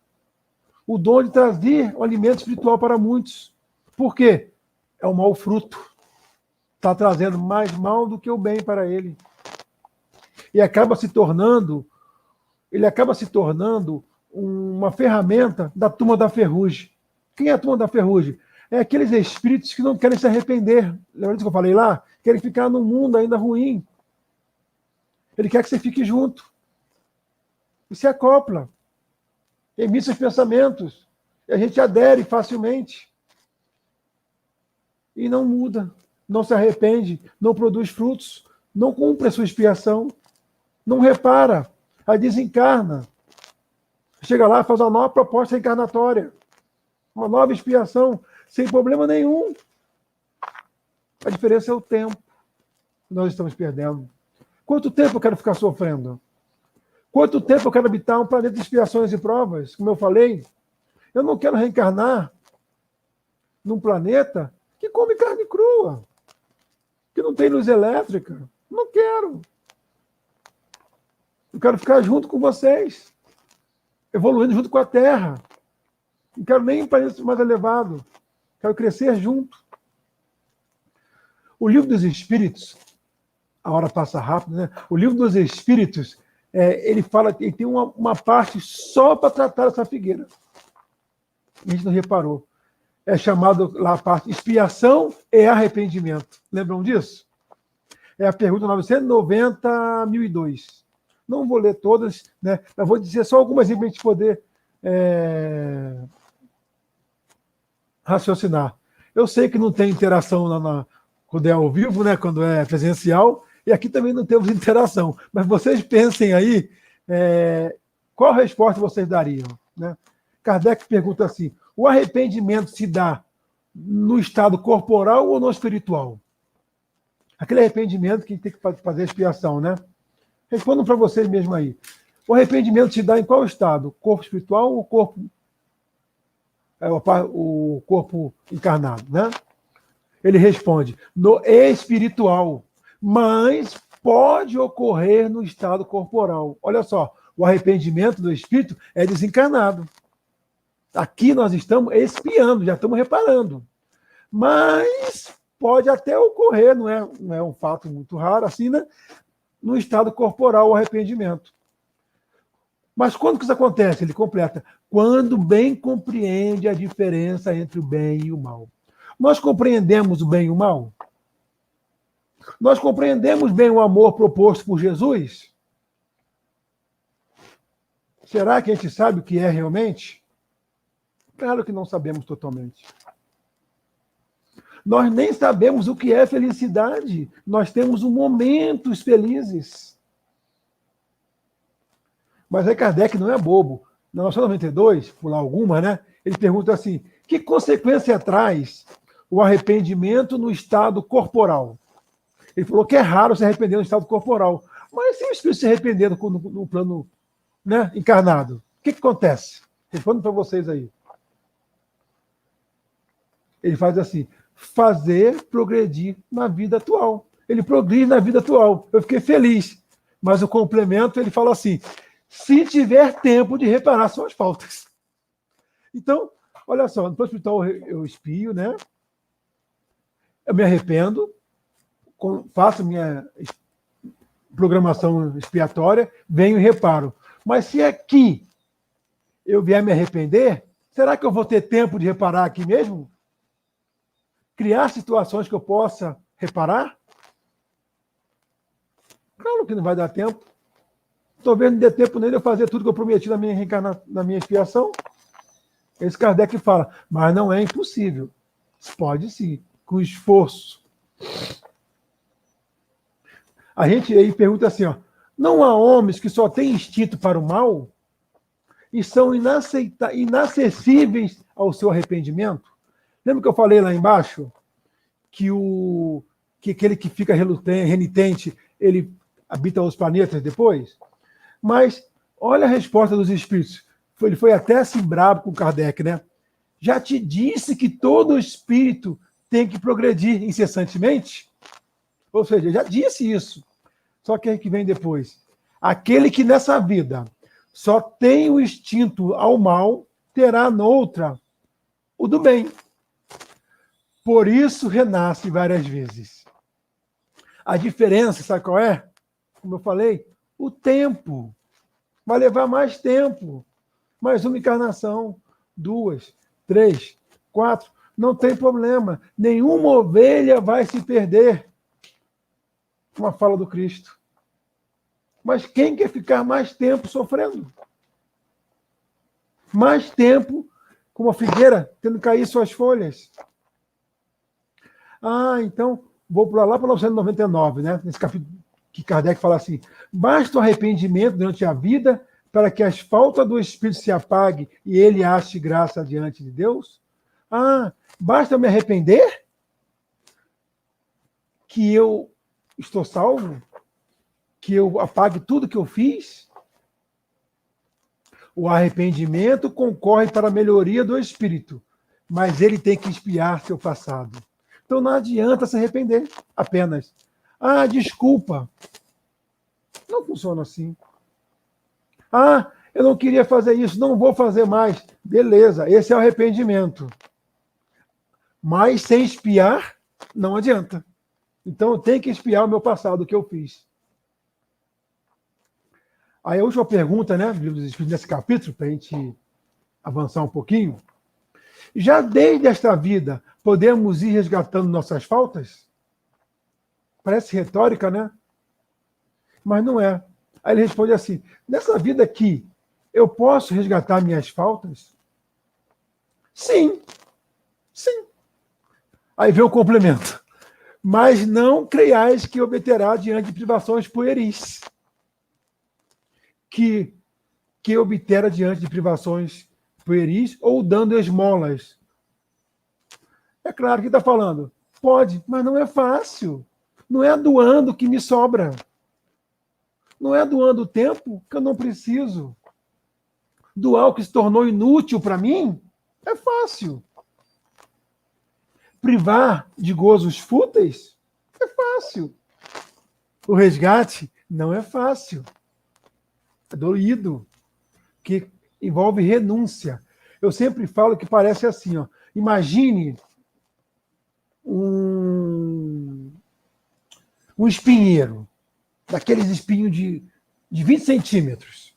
Speaker 2: O dom de trazer o alimento espiritual para muitos. Por quê? É um mau fruto. está trazendo mais mal do que o bem para ele. E ele acaba se tornando uma ferramenta da turma da ferrugem. Quem é a turma da ferrugem? É aqueles espíritos que não querem se arrepender. Lembra disso que eu falei lá? Querem ficar num mundo ainda ruim. Ele quer que você fique junto. E se acopla. Emite seus pensamentos. E a gente adere facilmente. E não muda. Não se arrepende. Não produz frutos. Não cumpre a sua expiação. Não repara. Aí desencarna. Chega lá e faz uma nova proposta reencarnatória. Uma nova expiação. Sem problema nenhum. A diferença é o tempo que nós estamos perdendo. Quanto tempo eu quero ficar sofrendo? Quanto tempo eu quero habitar um planeta de expiações e provas? Como eu falei, eu não quero reencarnar num planeta que come carne crua, que não tem luz elétrica. Não quero. Eu quero ficar junto com vocês, evoluindo junto com a Terra. Não quero nem um planeta mais elevado. Quero crescer junto. O Livro dos Espíritos, a hora passa rápido, né? O Livro dos Espíritos, ele tem uma parte só para tratar essa figueira. A gente não reparou. É chamado lá a parte expiação e arrependimento. Lembram disso? É a pergunta 990.002. Não vou ler todas, né? Mas vou dizer só algumas para a gente poder raciocinar. Eu sei que não tem interação quando é ao vivo, né? Quando é presencial, e aqui também não temos interação. Mas vocês pensem aí qual resposta vocês dariam, né? Kardec pergunta assim: o arrependimento se dá no estado corporal ou no espiritual? Aquele arrependimento que tem que fazer expiação, né? Respondam para vocês mesmos aí. O arrependimento se dá em qual estado? Corpo espiritual ou o corpo encarnado, né? Ele responde, no espiritual, mas pode ocorrer no estado corporal. Olha só, o arrependimento do espírito é desencarnado. Aqui nós estamos expiando, já estamos reparando. Mas pode até ocorrer, não é um fato muito raro assim, né? No estado corporal, o arrependimento. Mas quando que isso acontece? Ele completa. Quando bem compreende a diferença entre o bem e o mal. Nós compreendemos o bem e o mal? Nós compreendemos bem o amor proposto por Jesus? Será que a gente sabe o que é realmente? Claro que não sabemos totalmente. Nós nem sabemos o que é felicidade. Nós temos momentos felizes. Mas aí Kardec não é bobo. Na 992, pular alguma, né? Ele pergunta assim, que consequência traz o arrependimento no estado corporal? Ele falou que é raro se arrepender no estado corporal. Mas se o espírito se arrepender no plano, né, encarnado, o que acontece? Respondo para vocês aí. Ele faz assim, fazer progredir na vida atual. Ele progride na vida atual. Eu fiquei feliz. Mas o complemento, ele fala assim, se tiver tempo de reparar suas faltas. Então, olha só, no plano espiritual eu expio, né? Eu me arrependo, faço minha programação expiatória, venho e reparo. Mas se aqui eu vier me arrepender, será que eu vou ter tempo de reparar aqui mesmo? Criar situações que eu possa reparar? Claro que não vai dar tempo. Talvez não dê tempo nem de eu fazer tudo que eu prometi na minha expiação. Esse Kardec fala, mas não é impossível. Pode sim, com esforço. A gente aí pergunta assim, ó, não há homens que só têm instinto para o mal e são inacessíveis ao seu arrependimento? Lembra que eu falei lá embaixo que aquele que fica renitente, ele habita os planetas depois? Mas olha a resposta dos espíritos. Ele foi até assim brabo com Kardec, né? Já te disse que todo espírito tem que progredir incessantemente? Ou seja, já disse isso. Só que aí que vem depois. Aquele que nessa vida só tem o instinto ao mal, terá noutra o do bem. Por isso renasce várias vezes. A diferença, sabe qual é? Como eu falei, o tempo. Vai levar mais tempo. Mais uma encarnação, 2, 3, 4. Não tem problema. Nenhuma ovelha vai se perder. Uma fala do Cristo. Mas quem quer ficar mais tempo sofrendo? Mais tempo, como a figueira, tendo que cair suas folhas. Então, vou pular lá para 999, né? Nesse capítulo que Kardec fala assim: basta o arrependimento durante a vida para que as faltas do Espírito se apague e ele ache graça diante de Deus? Basta eu me arrepender que eu estou salvo? Que eu apague tudo que eu fiz? O arrependimento concorre para a melhoria do espírito, mas ele tem que expiar seu passado. Então não adianta se arrepender apenas. Desculpa. Não funciona assim. Eu não queria fazer isso, não vou fazer mais. Beleza, esse é o arrependimento. Mas sem expiar, não adianta. Então eu tenho que expiar o meu passado, o que eu fiz. Aí a última pergunta, né, do Livro dos Espíritos, nesse capítulo, para a gente avançar um pouquinho. Já desde esta vida, podemos ir resgatando nossas faltas? Parece retórica, né? Mas não é. Aí ele responde assim: nessa vida aqui, eu posso resgatar minhas faltas? Sim. Sim. Aí vem o complemento. Mas não creiais que obterá diante de privações pueris. Que obtera diante de privações pueris ou dando esmolas. É claro que está falando, pode, mas não é fácil. Não é doando que me sobra. Não é doando o tempo que eu não preciso. Doar o que se tornou inútil para mim é fácil. Privar de gozos fúteis é fácil. O resgate não é fácil. É doído, que envolve renúncia. Eu sempre falo que parece assim, ó. Imagine um espinheiro, daqueles espinhos de 20 centímetros.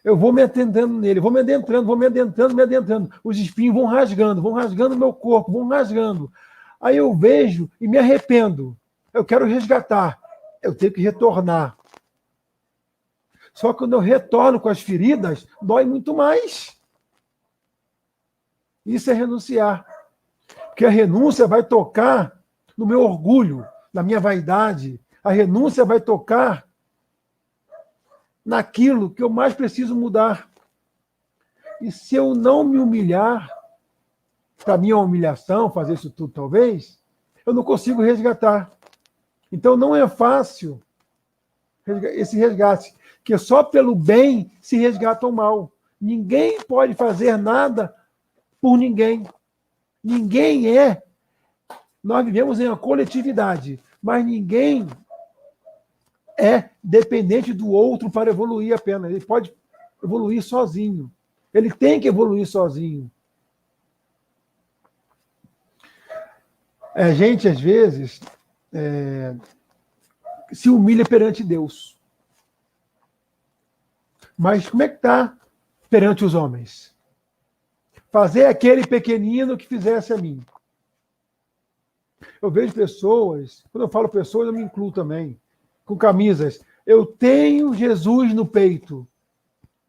Speaker 2: Eu vou me adentrando nele, vou me adentrando. Os espinhos vão rasgando meu corpo, vão rasgando. Aí eu vejo e me arrependo. Eu quero resgatar. Eu tenho que retornar. Só que quando eu retorno com as feridas, dói muito mais. Isso é renunciar. Porque a renúncia vai tocar no meu orgulho, na minha vaidade. A renúncia vai tocar naquilo que eu mais preciso mudar. E se eu não me humilhar, para mim é uma humilhação fazer isso tudo, talvez, eu não consigo resgatar. Então não é fácil esse resgate, que só pelo bem se resgata o mal. Ninguém pode fazer nada por ninguém. Ninguém é. Nós vivemos em uma coletividade, mas ninguém é dependente do outro para evoluir apenas. Ele pode evoluir sozinho. Ele tem que evoluir sozinho. A gente, às vezes, se humilha perante Deus. Mas como é que está perante os homens? Fazer aquele pequenino que fizesse a mim. Eu vejo pessoas, quando eu falo pessoas, eu me incluo também, com camisas. Eu tenho Jesus no peito.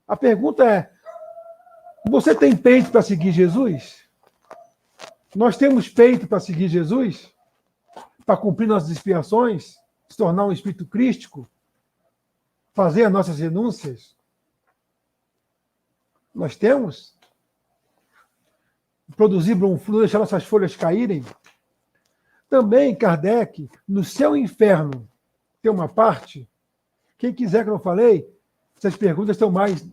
Speaker 2: A pergunta é: você tem peito para seguir Jesus? Nós temos peito para seguir Jesus? Para cumprir nossas expiações? Se tornar um espírito crístico? Fazer as nossas renúncias? Nós temos? Produzir um fruto, deixar nossas folhas caírem? Também, Kardec, no céu e inferno, tem uma parte. Quem quiser que eu falei, essas perguntas estão mais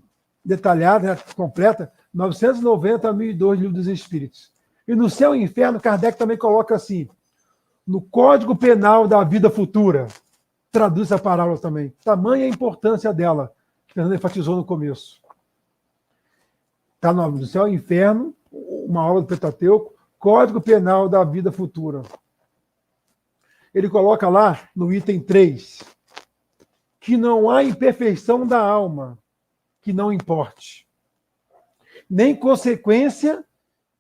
Speaker 2: detalhadas, né, completa, 990 a 1002, Livro dos Espíritos. E no céu e inferno, Kardec também coloca assim: no Código Penal da Vida Futura. Traduz essa parábola também. Tamanha a importância dela, que Fernando enfatizou no começo. Está no céu e inferno, uma obra do Pentateuco, Código Penal da Vida Futura. ele coloca lá no item 3 que não há imperfeição da alma que não importe, nem consequência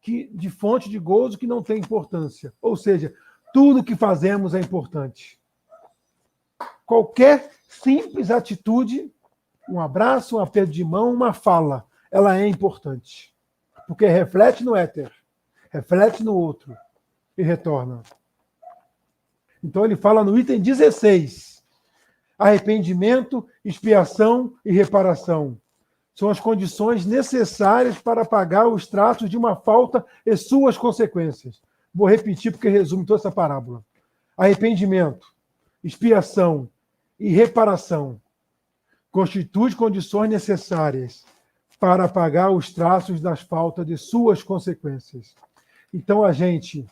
Speaker 2: de fonte de gozo que não tem importância. Ou seja, tudo que fazemos é importante. Qualquer simples atitude, um abraço, um aperto de mão, uma fala, ela é importante. Porque reflete no éter, reflete no outro e retorna. Então ele fala no item 16, arrependimento, expiação e reparação. São as condições necessárias para pagar os traços de uma falta e suas consequências. Vou repetir porque resume toda essa parábola. Arrependimento, expiação e reparação constituem condições necessárias para pagar os traços das faltas de suas consequências. Então a gente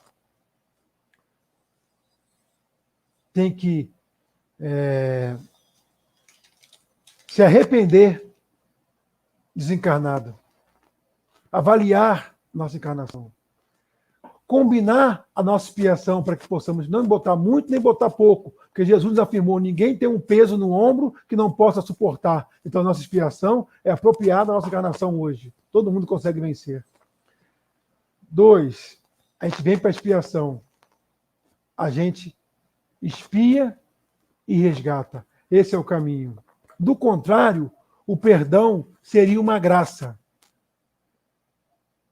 Speaker 2: tem que se arrepender desencarnado, avaliar nossa encarnação, combinar a nossa expiação para que possamos não botar muito nem botar pouco, porque Jesus nos afirmou, ninguém tem um peso no ombro que não possa suportar. Então a nossa expiação é apropriada à nossa encarnação hoje. Todo mundo consegue vencer. 2, a gente vem para a expiação. A gente expia e resgata. Esse é o caminho. Do contrário, o perdão seria uma graça.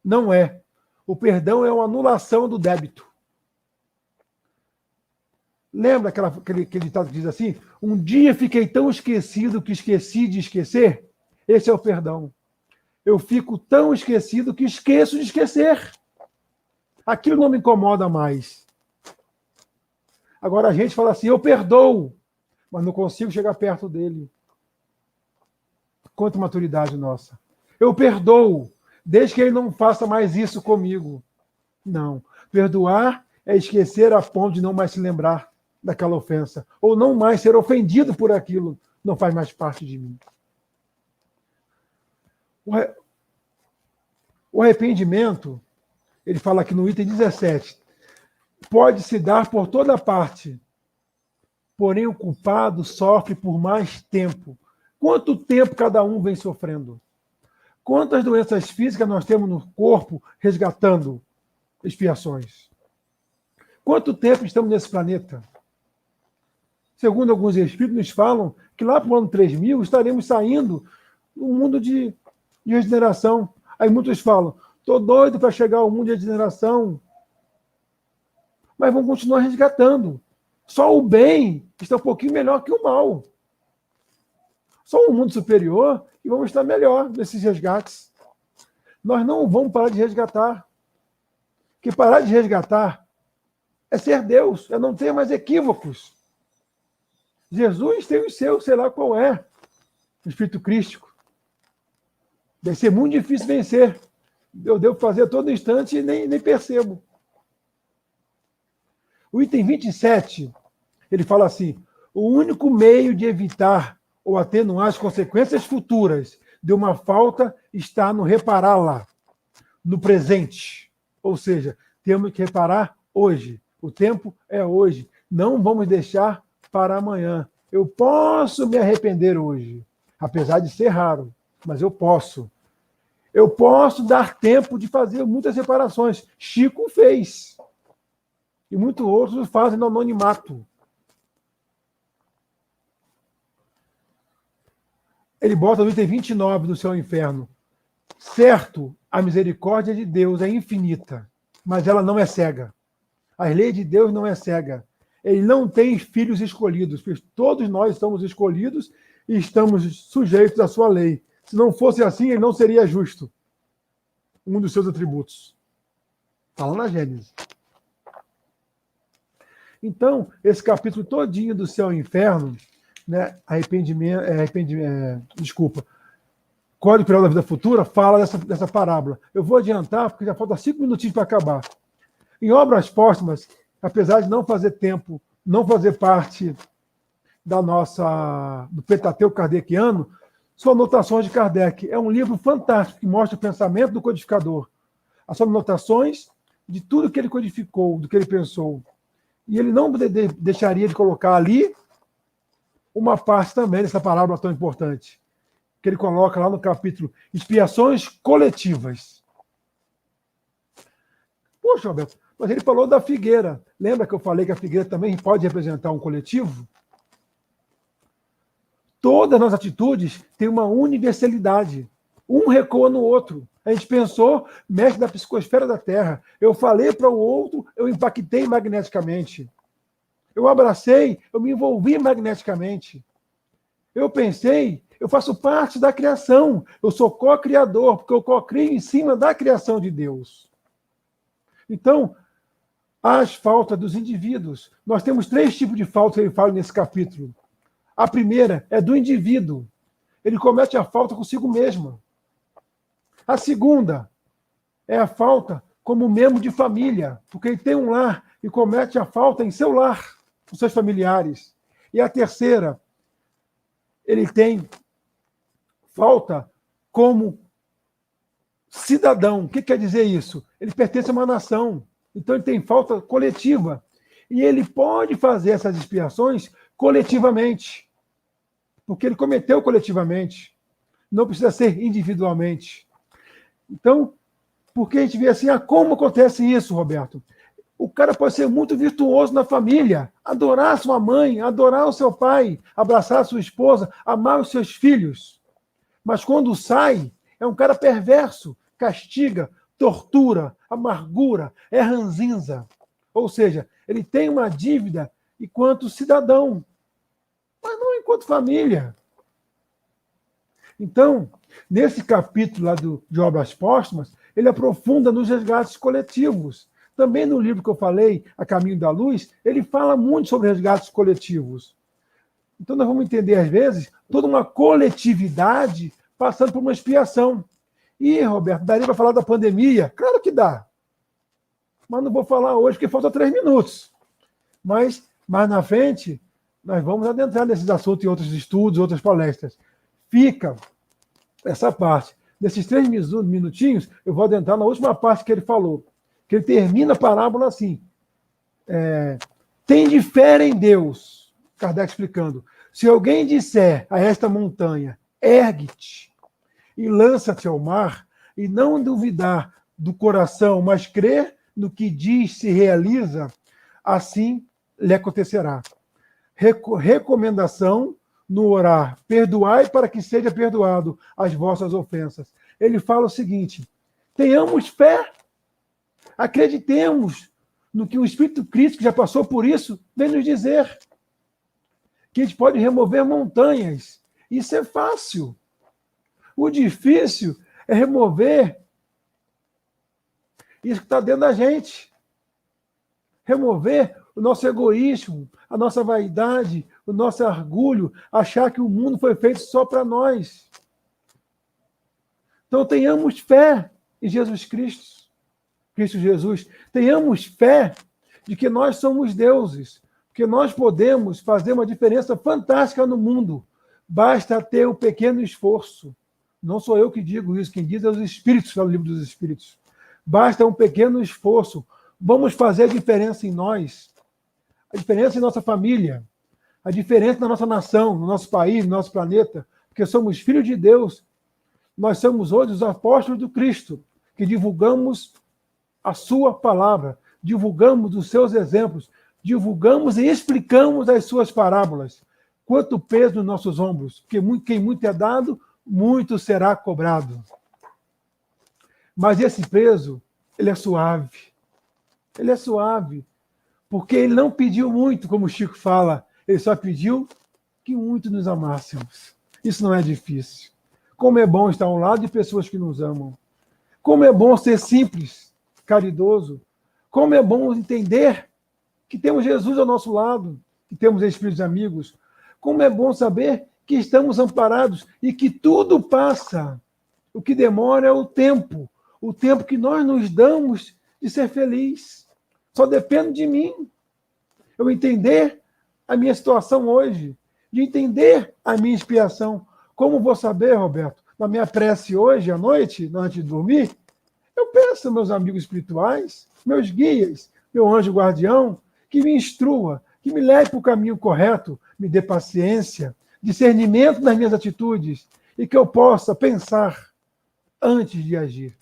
Speaker 2: Não é. O perdão é uma anulação do débito. Lembra aquele ditado que diz assim? Um dia fiquei tão esquecido que esqueci de esquecer? Esse é o perdão. Eu fico tão esquecido que esqueço de esquecer. Aquilo não me incomoda mais. Agora a gente fala assim, eu perdoo, mas não consigo chegar perto dele. Quanta maturidade nossa. Eu perdoo, desde que ele não faça mais isso comigo. Não. Perdoar é esquecer a ponto de não mais se lembrar daquela ofensa, ou não mais ser ofendido por aquilo, não faz mais parte de mim. O arrependimento, ele fala aqui no item 17, pode se dar por toda parte, porém o culpado sofre por mais tempo. Quanto tempo cada um vem sofrendo? Quantas doenças físicas nós temos no corpo resgatando expiações? Quanto tempo estamos nesse planeta? Segundo alguns espíritos, nos falam que lá para o ano 3000 estaremos saindo do mundo de regeneração. Aí muitos falam, estou doido para chegar ao mundo de regeneração. Mas vão continuar resgatando. Só o bem está um pouquinho melhor que o mal. Só um mundo superior e vamos estar melhor nesses resgates. Nós não vamos parar de resgatar. Porque parar de resgatar é ser Deus, é não ter mais equívocos. Jesus tem o seu, sei lá qual é, o Espírito Crístico. Deve ser muito difícil vencer. Eu devo fazer a todo instante e nem percebo. O item 27, ele fala assim, o único meio de evitar ou atenuar as consequências futuras de uma falta está no repará-la, no presente. Ou seja, temos que reparar hoje. O tempo é hoje. Não vamos deixar para amanhã. Eu posso me arrepender hoje, apesar de ser raro, mas eu posso. Eu posso dar tempo de fazer muitas reparações. Chico fez. E muitos outros fazem no anonimato. Ele bota no item 29 do Céu e Inferno. Certo, a misericórdia de Deus é infinita, mas ela não é cega. A lei de Deus não é cega. Ele não tem filhos escolhidos, porque todos nós estamos escolhidos e estamos sujeitos à sua lei. Se não fosse assim, ele não seria justo. Um dos seus atributos. Está lá na Gênesis. Então, esse capítulo todinho do Céu e Inferno, né, Código Penal da Vida Futura, fala dessa parábola. Eu vou adiantar, porque já falta 5 minutinhos para acabar. Em Obras Póstumas, apesar de não fazer tempo, não fazer parte do Pentateuco kardeciano, são anotações de Kardec. É um livro fantástico que mostra o pensamento do codificador. São anotações de tudo que ele codificou, do que ele pensou. E ele não deixaria de colocar ali uma parte também dessa parábola tão importante, que ele coloca lá no capítulo Expiações Coletivas. Poxa, Roberto, mas ele falou da figueira. Lembra que eu falei que a figueira também pode representar um coletivo? Todas as atitudes têm uma universalidade. Um recoa no outro. A gente pensou, mestre da psicosfera da Terra. Eu falei para o outro, eu impactei magneticamente. Eu abracei, eu me envolvi magneticamente. Eu pensei, eu faço parte da criação. Eu sou co-criador, porque eu co-crio em cima da criação de Deus. Então, as faltas dos indivíduos. Nós temos 3 tipos de faltas que ele fala nesse capítulo. A primeira é do indivíduo. Ele comete a falta consigo mesmo. A segunda é a falta como membro de família, porque ele tem um lar e comete a falta em seu lar, com seus familiares. E a terceira, ele tem falta como cidadão. O que quer dizer isso? Ele pertence a uma nação. Então ele tem falta coletiva. E ele pode fazer essas expiações coletivamente, porque ele cometeu coletivamente. Não precisa ser individualmente. Então, porque a gente vê assim, como acontece isso, Roberto? O cara pode ser muito virtuoso na família, adorar a sua mãe, adorar o seu pai, abraçar a sua esposa, amar os seus filhos. Mas quando sai, é um cara perverso, castiga, tortura, amargura, é ranzinza. Ou seja, ele tem uma dívida enquanto cidadão, mas não enquanto família. Então, nesse capítulo lá de Obras Póstumas, ele aprofunda nos resgates coletivos. Também no livro que eu falei, A Caminho da Luz, ele fala muito sobre resgates coletivos. Então, nós vamos entender, às vezes, toda uma coletividade passando por uma expiação. E, Roberto, daria para falar da pandemia? Claro que dá. Mas não vou falar hoje, porque falta 3 minutos. Mas, mais na frente, nós vamos adentrar nesses assuntos em outros estudos, outras palestras. Fica essa parte. Nesses 3 minutinhos, eu vou adentrar na última parte que ele falou. Que ele termina a parábola assim. Tem de fé em Deus. Kardec explicando. Se alguém disser a esta montanha, ergue-te e lança-te ao mar, e não duvidar do coração, mas crer no que diz se realiza, assim lhe acontecerá. Recomendação no orar, perdoai para que seja perdoado as vossas ofensas. Ele fala o seguinte, tenhamos fé, acreditemos no que o Espírito Cristo, que já passou por isso, vem nos dizer. Que a gente pode remover montanhas. Isso é fácil. O difícil é remover isso que está dentro da gente. Remover o nosso egoísmo, a nossa vaidade, o nosso orgulho, achar que o mundo foi feito só para nós. Então tenhamos fé em Jesus Cristo, Cristo Jesus. Tenhamos fé de que nós somos deuses, que nós podemos fazer uma diferença fantástica no mundo. Basta ter um pequeno esforço. Não sou eu que digo isso, quem diz é os Espíritos, no livro dos Espíritos. Basta um pequeno esforço. Vamos fazer a diferença em nós, a diferença em nossa família, a diferença na nossa nação, no nosso país, no nosso planeta, porque somos filhos de Deus. Nós somos hoje os apóstolos do Cristo, que divulgamos a sua palavra, divulgamos os seus exemplos, divulgamos e explicamos as suas parábolas. Quanto peso nos nossos ombros, porque quem muito é dado, muito será cobrado. Mas esse peso, ele é suave. Ele é suave, porque ele não pediu muito, como o Chico fala, ele só pediu que muito nos amássemos. Isso não é difícil. Como é bom estar ao lado de pessoas que nos amam. Como é bom ser simples, caridoso. Como é bom entender que temos Jesus ao nosso lado, que temos espíritos amigos. Como é bom saber que estamos amparados e que tudo passa. O que demora é o tempo que nós nos damos de ser feliz. Só depende de mim. Eu entender a minha situação hoje, de entender a minha expiação. Como vou saber, Roberto? Na minha prece hoje, à noite, antes de dormir, eu peço aos meus amigos espirituais, meus guias, meu anjo guardião, que me instrua, que me leve para o caminho correto, me dê paciência, discernimento nas minhas atitudes e que eu possa pensar antes de agir.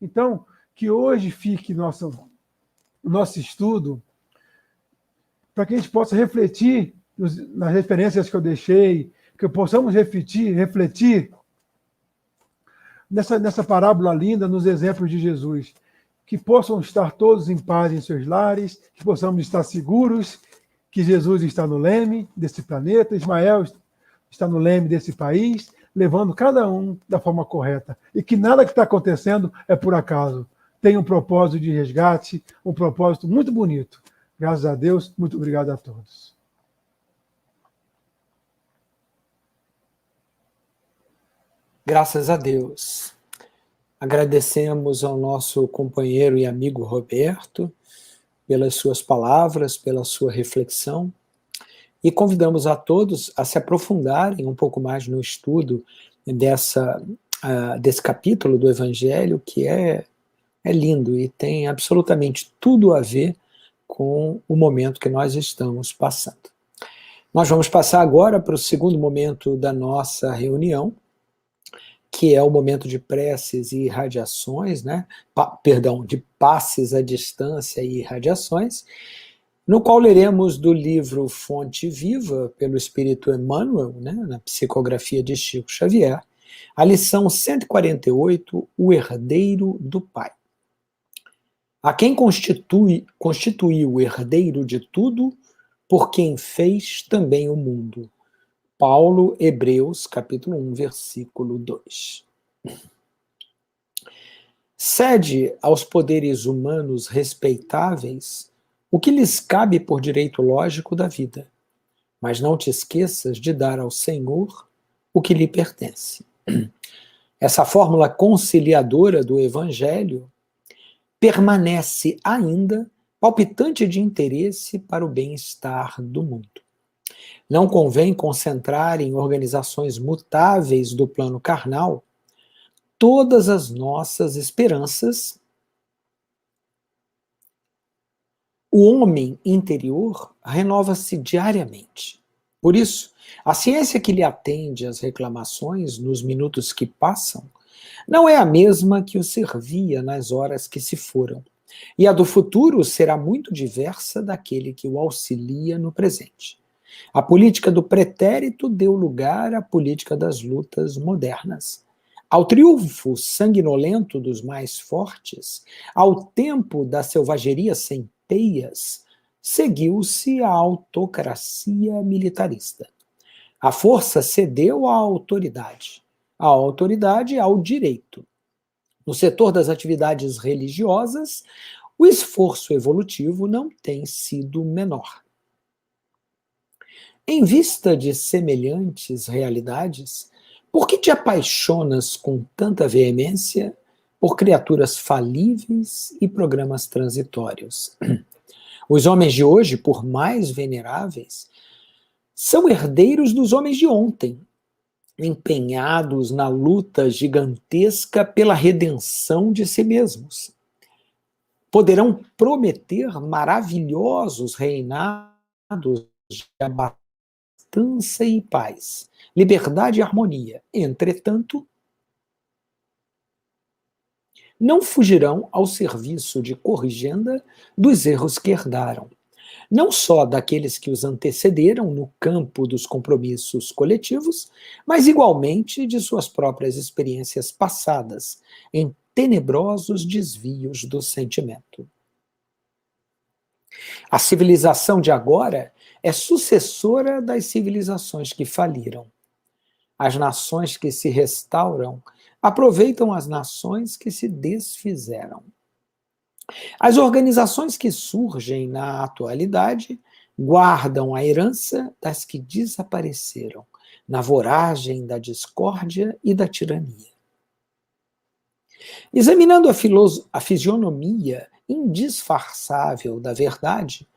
Speaker 2: Então, que hoje fique nosso estudo para que a gente possa refletir nas referências que eu deixei, que possamos refletir nessa parábola linda, nos exemplos de Jesus, que possam estar todos em paz em seus lares, que possamos estar seguros que Jesus está no leme desse planeta, Ismael está no leme desse país, levando cada um da forma correta, e que nada que está acontecendo é por acaso. Tem um propósito de resgate, um propósito muito bonito. Graças a Deus, muito obrigado a todos.
Speaker 1: Graças a Deus. Agradecemos ao nosso companheiro e amigo Roberto pelas suas palavras, pela sua reflexão, e convidamos a todos a se aprofundarem um pouco mais no estudo desse capítulo do Evangelho, que é lindo e tem absolutamente tudo a ver com o momento que nós estamos passando. Nós vamos passar agora para o segundo momento da nossa reunião, que é o momento de preces e irradiações, de passes à distância e irradiações, no qual leremos do livro Fonte Viva, pelo Espírito Emmanuel, na psicografia de Chico Xavier, a lição 148, O Herdeiro do Pai. A quem constituiu o herdeiro de tudo, por quem fez também o mundo. Paulo, Hebreus, capítulo 1, versículo 2. Cede aos poderes humanos respeitáveis o que lhes cabe por direito lógico da vida, mas não te esqueças de dar ao Senhor o que lhe pertence. Essa fórmula conciliadora do Evangelho permanece ainda palpitante de interesse para o bem-estar do mundo. Não convém concentrar em organizações mutáveis do plano carnal todas as nossas esperanças. O homem interior renova-se diariamente. Por isso, a ciência que lhe atende às reclamações nos minutos que passam não é a mesma que o servia nas horas que se foram, e a do futuro será muito diversa daquele que o auxilia no presente. A política do pretérito deu lugar à política das lutas modernas. Ao triunfo sanguinolento dos mais fortes, ao tempo da selvageria sem peias, seguiu-se a autocracia militarista. A força cedeu à autoridade ao direito. No setor das atividades religiosas, o esforço evolutivo não tem sido menor. Em vista de semelhantes realidades, por que te apaixonas com tanta veemência por criaturas falíveis e programas transitórios? Os homens de hoje, por mais veneráveis, são herdeiros dos homens de ontem, empenhados na luta gigantesca pela redenção de si mesmos. Poderão prometer maravilhosos reinados de abastança e paz, liberdade e harmonia. Entretanto, não fugirão ao serviço de corrigenda dos erros que herdaram, não só daqueles que os antecederam no campo dos compromissos coletivos, mas igualmente de suas próprias experiências passadas, em tenebrosos desvios do sentimento. A civilização de agora é sucessora das civilizações que faliram. As nações que se restauram aproveitam as nações que se desfizeram. As organizações que surgem na atualidade guardam a herança das que desapareceram na voragem da discórdia e da tirania. Examinando a fisionomia indisfarçável da verdade,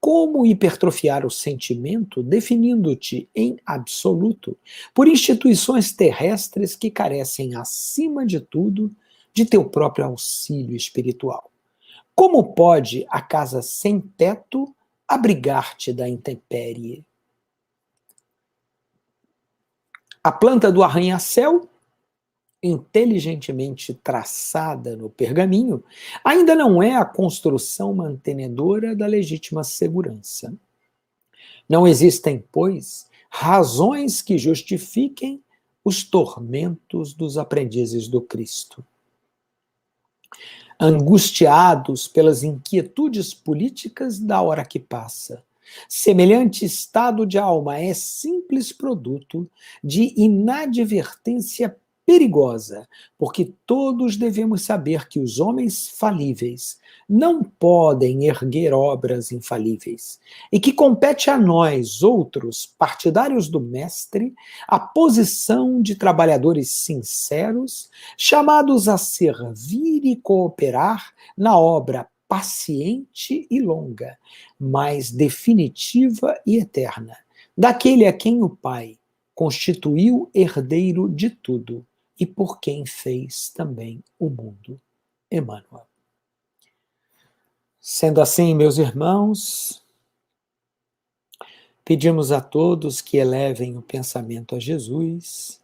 Speaker 1: como hipertrofiar o sentimento definindo-te em absoluto por instituições terrestres que carecem, acima de tudo, de teu próprio auxílio espiritual? Como pode a casa sem teto abrigar-te da intempérie. A planta do arranha-céu, inteligentemente traçada no pergaminho, ainda não é a construção mantenedora da legítima segurança. Não existem, pois, razões que justifiquem os tormentos dos aprendizes do Cristo. Angustiados pelas inquietudes políticas da hora que passa, semelhante estado de alma é simples produto de inadvertência perigosa, porque todos devemos saber que os homens falíveis não podem erguer obras infalíveis, e que compete a nós, outros, partidários do Mestre, a posição de trabalhadores sinceros, chamados a servir e cooperar na obra paciente e longa, mas definitiva e eterna, daquele a quem o Pai constituiu herdeiro de tudo e por quem fez também o mundo. Emmanuel. Sendo assim, meus irmãos, pedimos a todos que elevem o pensamento a Jesus,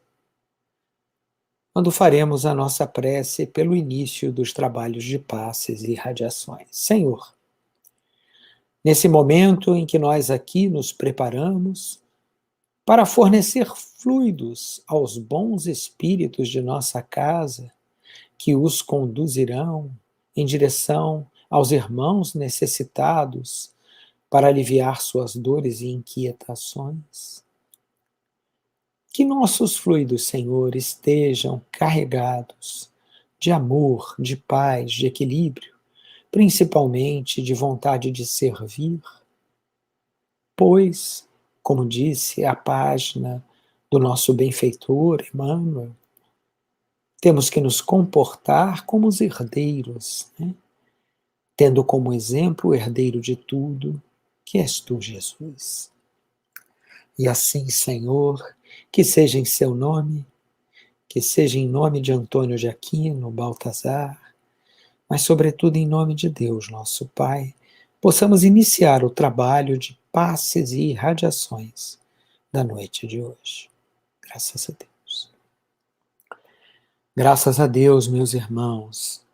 Speaker 1: quando faremos a nossa prece pelo início dos trabalhos de passes e irradiações. Senhor, nesse momento em que nós aqui nos preparamos para fornecer fluidos aos bons espíritos de nossa casa, que os conduzirão em direção aos irmãos necessitados para aliviar suas dores e inquietações. Que nossos fluidos, Senhor, estejam carregados de amor, de paz, de equilíbrio, principalmente de vontade de servir, pois, como disse a página do nosso benfeitor Emmanuel, temos que nos comportar como os herdeiros, né? Tendo como exemplo o herdeiro de tudo, que és tu, Jesus. E assim, Senhor, que seja em seu nome, que seja em nome de Antônio de Aquino, Baltazar, mas sobretudo em nome de Deus, nosso Pai, possamos iniciar o trabalho de passes e irradiações da noite de hoje. Graças a Deus. Graças a Deus, meus irmãos,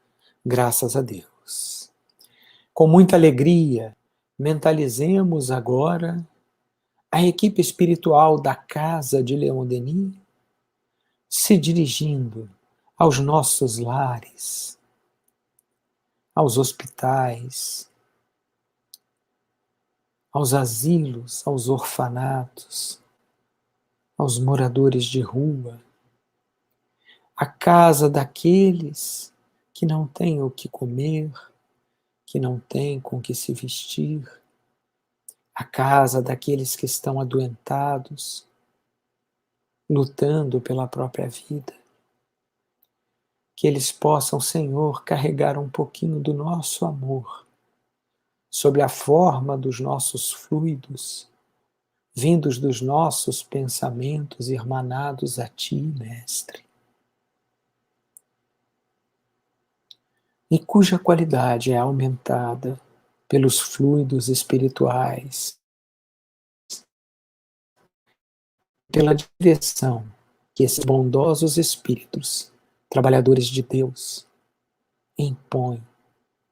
Speaker 1: graças a Deus. Com muita alegria, mentalizemos agora a equipe espiritual da Casa de Leon Denis se dirigindo aos nossos lares, aos hospitais, aos asilos, aos orfanatos, aos moradores de rua, à casa daqueles que não têm o que comer, que não têm com que se vestir, à casa daqueles que estão adoentados, lutando pela própria vida. Que eles possam, Senhor, carregar um pouquinho do nosso amor sob a forma dos nossos fluidos, vindos dos nossos pensamentos irmanados a Ti, Mestre, e cuja qualidade é aumentada pelos fluidos espirituais, pela direção que esses bondosos espíritos, trabalhadores de Deus, impõem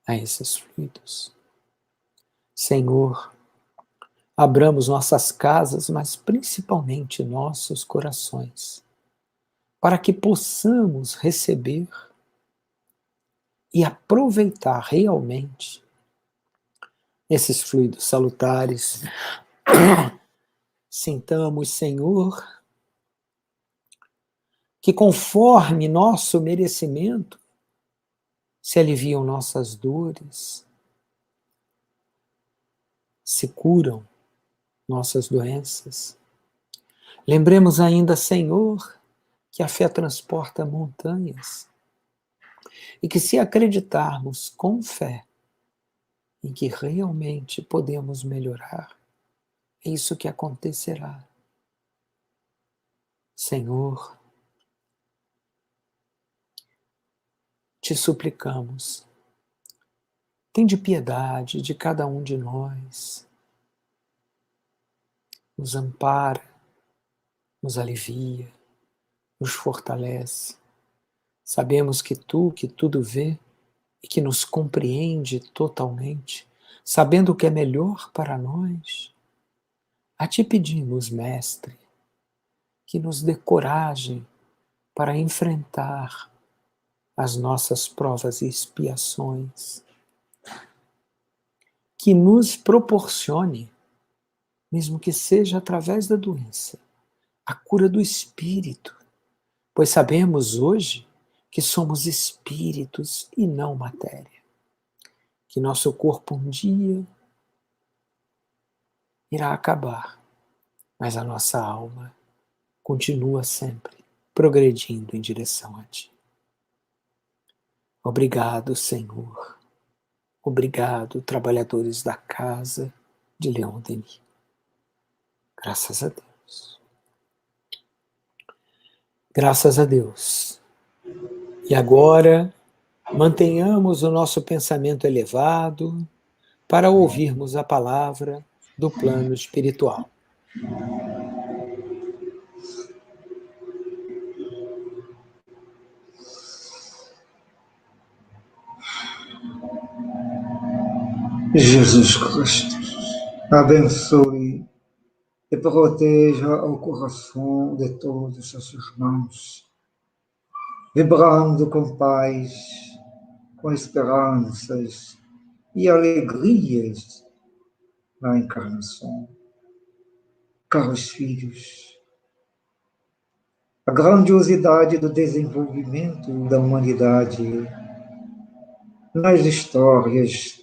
Speaker 1: a esses fluidos. Senhor, abramos nossas casas, mas principalmente nossos corações, para que possamos receber e aproveitar realmente esses fluidos salutares. Sintamos, Senhor, que conforme nosso merecimento se aliviam nossas dores, se curam nossas doenças. Lembremos ainda, Senhor, que a fé transporta montanhas e que se acreditarmos com fé em que realmente podemos melhorar, é isso que acontecerá. Senhor, te suplicamos, tende piedade de cada um de nós, nos ampara, nos alivia, nos fortalece. Sabemos que Tu, que tudo vê e que nos compreende totalmente, sabendo o que é melhor para nós, a Ti pedimos, Mestre, que nos dê coragem para enfrentar as nossas provas e expiações, que nos proporcione, mesmo que seja através da doença, a cura do espírito, pois sabemos hoje que somos espíritos e não matéria, que nosso corpo um dia irá acabar, mas a nossa alma continua sempre progredindo em direção a Ti. Obrigado, Senhor. Obrigado, trabalhadores da casa de Leon Denis. Graças a Deus. Graças a Deus. E agora, mantenhamos o nosso pensamento elevado para ouvirmos a palavra do plano espiritual.
Speaker 3: Jesus Cristo, abençoe e proteja o coração de todos os irmãos, vibrando com paz, com esperanças e alegrias na encarnação. Caros filhos, a grandiosidade do desenvolvimento da humanidade nas histórias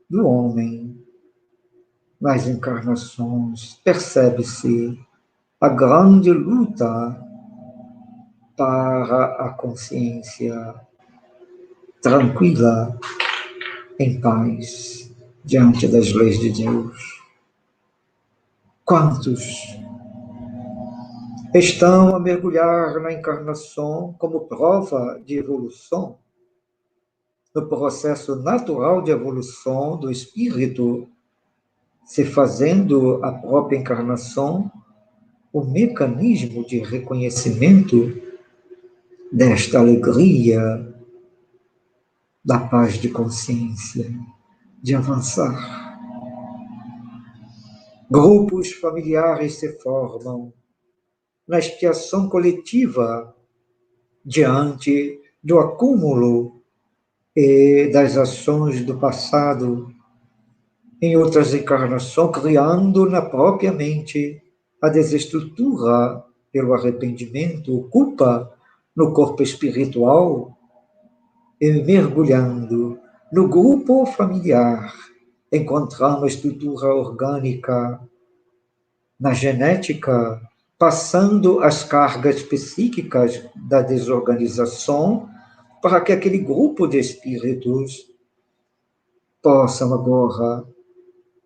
Speaker 3: do homem, nas encarnações, percebe-se a grande luta para a consciência tranquila, em paz, diante das leis de Deus. Quantos estão a mergulhar na encarnação como prova de evolução, no processo natural de evolução do espírito, se fazendo a própria encarnação o mecanismo de reconhecimento desta alegria, da paz de consciência, de avançar. Grupos familiares se formam na expiação coletiva diante do acúmulo e das ações do passado em outras encarnações, criando na própria mente a desestrutura pelo arrependimento, culpa no corpo espiritual e mergulhando no grupo familiar, encontrando a estrutura orgânica na genética, passando as cargas psíquicas da desorganização para que aquele grupo de espíritos possam agora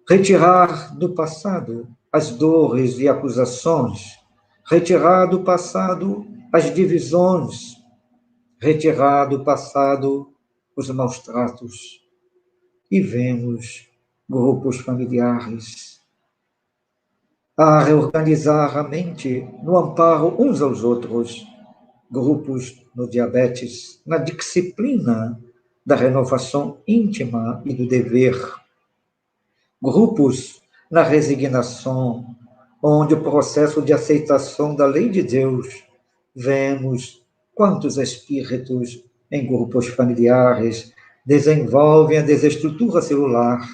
Speaker 3: retirar do passado as dores e acusações, retirar do passado as divisões, retirar do passado os maus tratos. E vemos grupos familiares a reorganizar a mente no amparo uns aos outros, grupos no diabetes, na disciplina da renovação íntima e do dever, grupos na resignação, onde o processo de aceitação da lei de Deus, vemos quantos espíritos em grupos familiares desenvolvem a desestrutura celular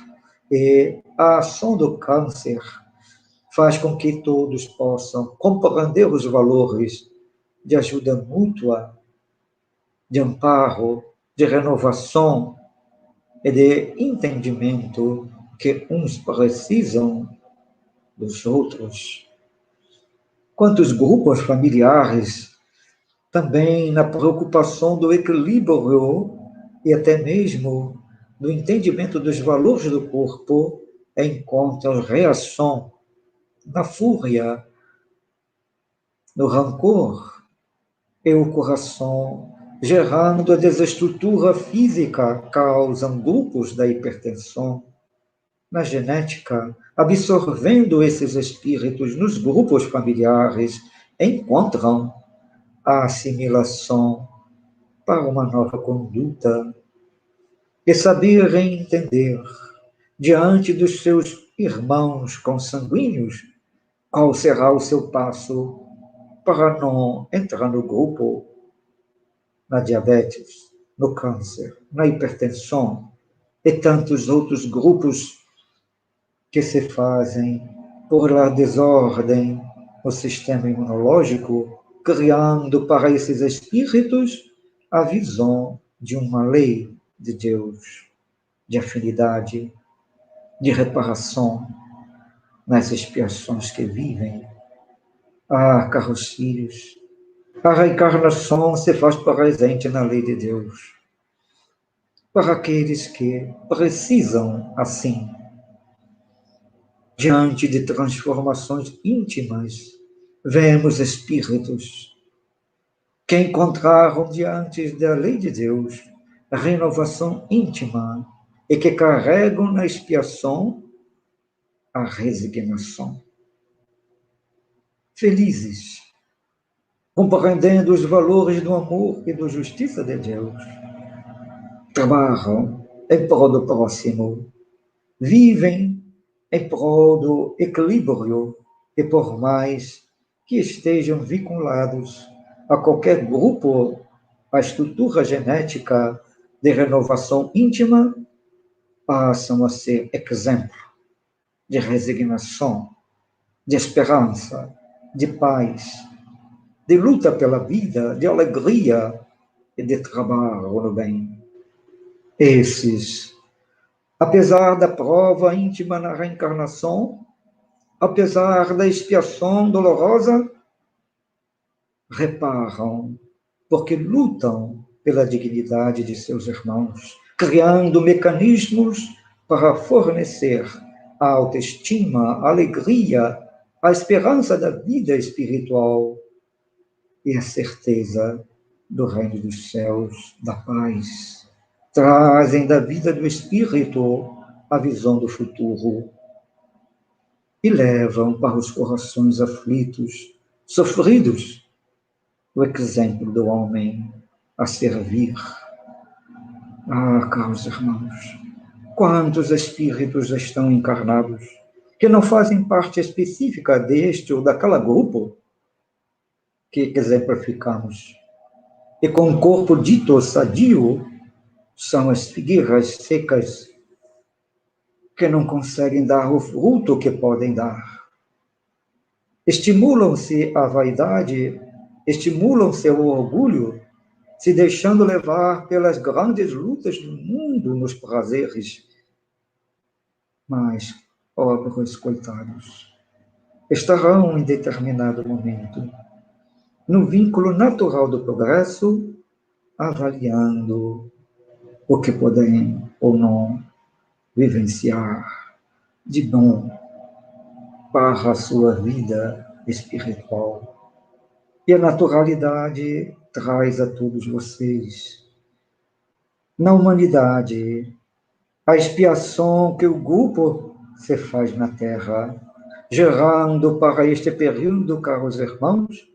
Speaker 3: e a ação do câncer faz com que todos possam compreender os valores de ajuda mútua, de amparo, de renovação e de entendimento que uns precisam dos outros. Quantos grupos familiares também na preocupação do equilíbrio e até mesmo do entendimento dos valores do corpo encontram reação na fúria, no rancor e o coração, gerando a desestrutura física, causam grupos da hipertensão, na genética, absorvendo esses espíritos nos grupos familiares, encontram a assimilação para uma nova conduta e saberem entender diante dos seus irmãos consanguíneos qual será o seu passo para não entrar no grupo, na diabetes, no câncer, na hipertensão e tantos outros grupos que se fazem por la desordem no sistema imunológico, criando para esses espíritos a visão de uma lei de Deus, de afinidade, de reparação nas expiações que vivem. Ah, caros filhos, a reencarnação se faz presente na lei de Deus, para aqueles que precisam, assim, diante de transformações íntimas, vemos espíritos que encontraram diante da lei de Deus a renovação íntima e que carregam na expiação a resignação. Felizes, compreendendo os valores do amor e da justiça de Deus, trabalham em prol do próximo, vivem em prol do equilíbrio e por mais que estejam vinculados a qualquer grupo, a estrutura genética de renovação íntima, passam a ser exemplo de resignação, de esperança, de paz, de luta pela vida, de alegria e de trabalho no bem. Esses, apesar da prova íntima na reencarnação, apesar da expiação dolorosa, reparam, porque lutam pela dignidade de seus irmãos, criando mecanismos para fornecer a autoestima, a alegria, a esperança da vida espiritual e a certeza do reino dos céus, da paz. Trazem da vida do espírito a visão do futuro e levam para os corações aflitos, sofridos, o exemplo do homem a servir. Ah, caros irmãos, quantos espíritos estão encarnados que não fazem parte específica deste ou daquela grupo que exemplificamos, e com o corpo dito sadio, são as figueiras secas que não conseguem dar o fruto que podem dar. Estimulam-se a vaidade, estimulam-se o orgulho, se deixando levar pelas grandes lutas do mundo nos prazeres. Mas, pobres coitados, estarão em determinado momento no vínculo natural do progresso, avaliando o que podem ou não vivenciar de bom para a sua vida espiritual. E a naturalidade traz a todos vocês, na humanidade, a expiação que o grupo se faz na Terra, gerando para este período, caros irmãos,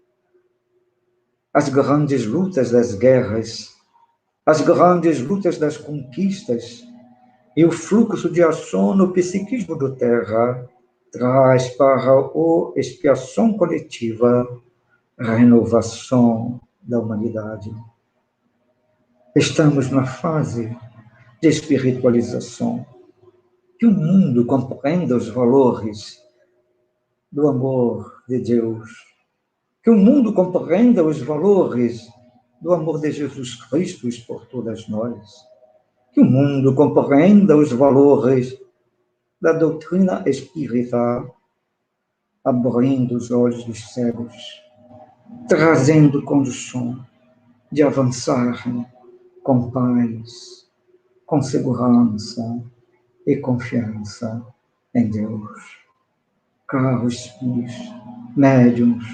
Speaker 3: as grandes lutas das guerras, as grandes lutas das conquistas, e o fluxo de ação no psiquismo da Terra traz para a expiação coletiva a renovação da humanidade. Estamos na fase de espiritualização, que o mundo compreenda os valores do amor de Deus, que o mundo compreenda os valores do amor de Jesus Cristo por todas nós, que o mundo compreenda os valores da doutrina espírita, abrindo os olhos dos cegos, trazendo condição de avançarem com paz, com segurança e confiança em Deus. Caros filhos, médiuns,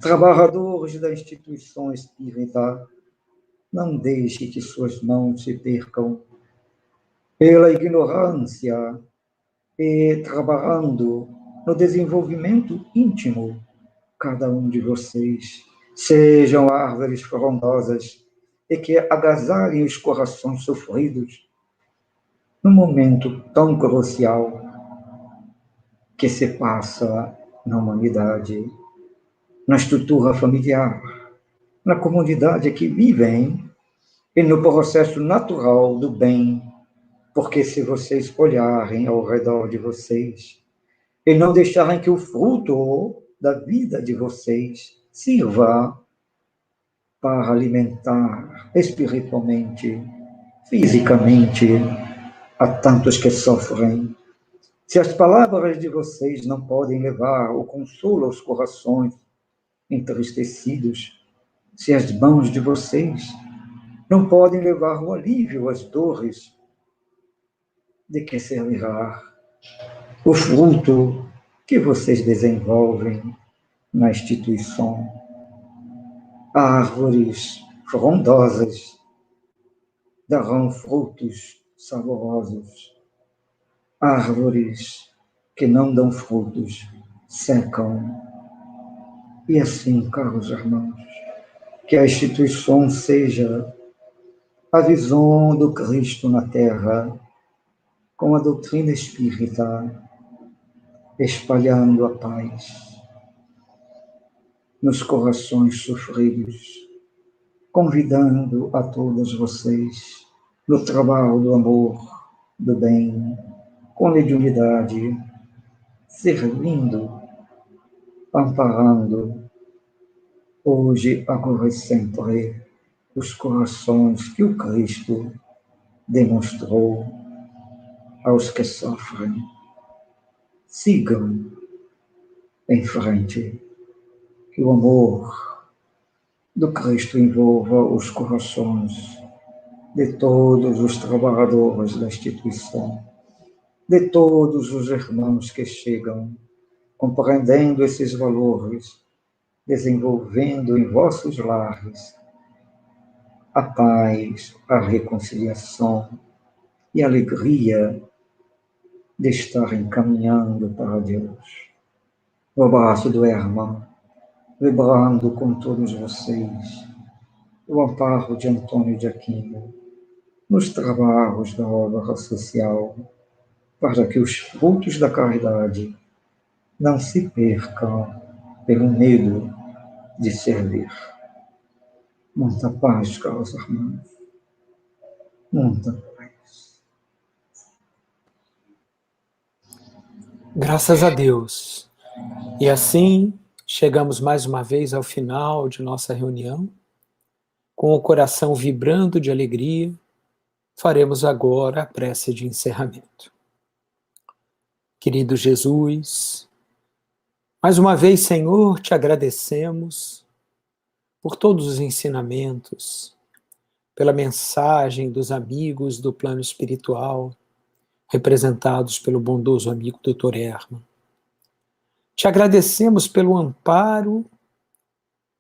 Speaker 3: trabalhadores da instituição espírita, não deixe que suas mãos se percam pela ignorância e trabalhando no desenvolvimento íntimo, cada um de vocês. Sejam árvores frondosas e que agasalhem os corações sofridos num momento tão crucial que se passa na humanidade, na estrutura familiar, na comunidade que vivem e no processo natural do bem, porque se vocês olharem ao redor de vocês e não deixarem que o fruto da vida de vocês sirva para alimentar espiritualmente, fisicamente, a tantos que sofrem. Se as palavras de vocês não podem levar o consolo aos corações entristecidos, se as mãos de vocês não podem levar o alívio às dores, de que servirá o fruto que vocês desenvolvem na instituição? Árvores frondosas darão frutos saborosos. Árvores que não dão frutos secam. E assim, caros irmãos, que a instituição seja a visão do Cristo na Terra, com a doutrina espírita, espalhando a paz nos corações sofridos, convidando a todos vocês no trabalho do amor, do bem, com mediunidade, servindo, amparando, hoje, agora e sempre, os corações que o Cristo demonstrou aos que sofrem. Sigam em frente, que o amor do Cristo envolva os corações de todos os trabalhadores da instituição, de todos os irmãos que chegam, compreendendo esses valores, desenvolvendo em vossos lares a paz, a reconciliação e a alegria de estarem caminhando para Deus. O abraço do irmão, vibrando com todos vocês, o amparo de Antônio de Aquino, nos trabalhos da obra social, para que os frutos da caridade não se percam pelo medo de servir. Muita paz, caros irmãos. Muita paz.
Speaker 1: Graças a Deus. E assim, chegamos mais uma vez ao final de nossa reunião. Com o coração vibrando de alegria, faremos agora a prece de encerramento. Querido Jesus, mais uma vez, Senhor, te agradecemos por todos os ensinamentos, pela mensagem dos amigos do plano espiritual, representados pelo bondoso amigo Dr. Hermann. Te agradecemos pelo amparo,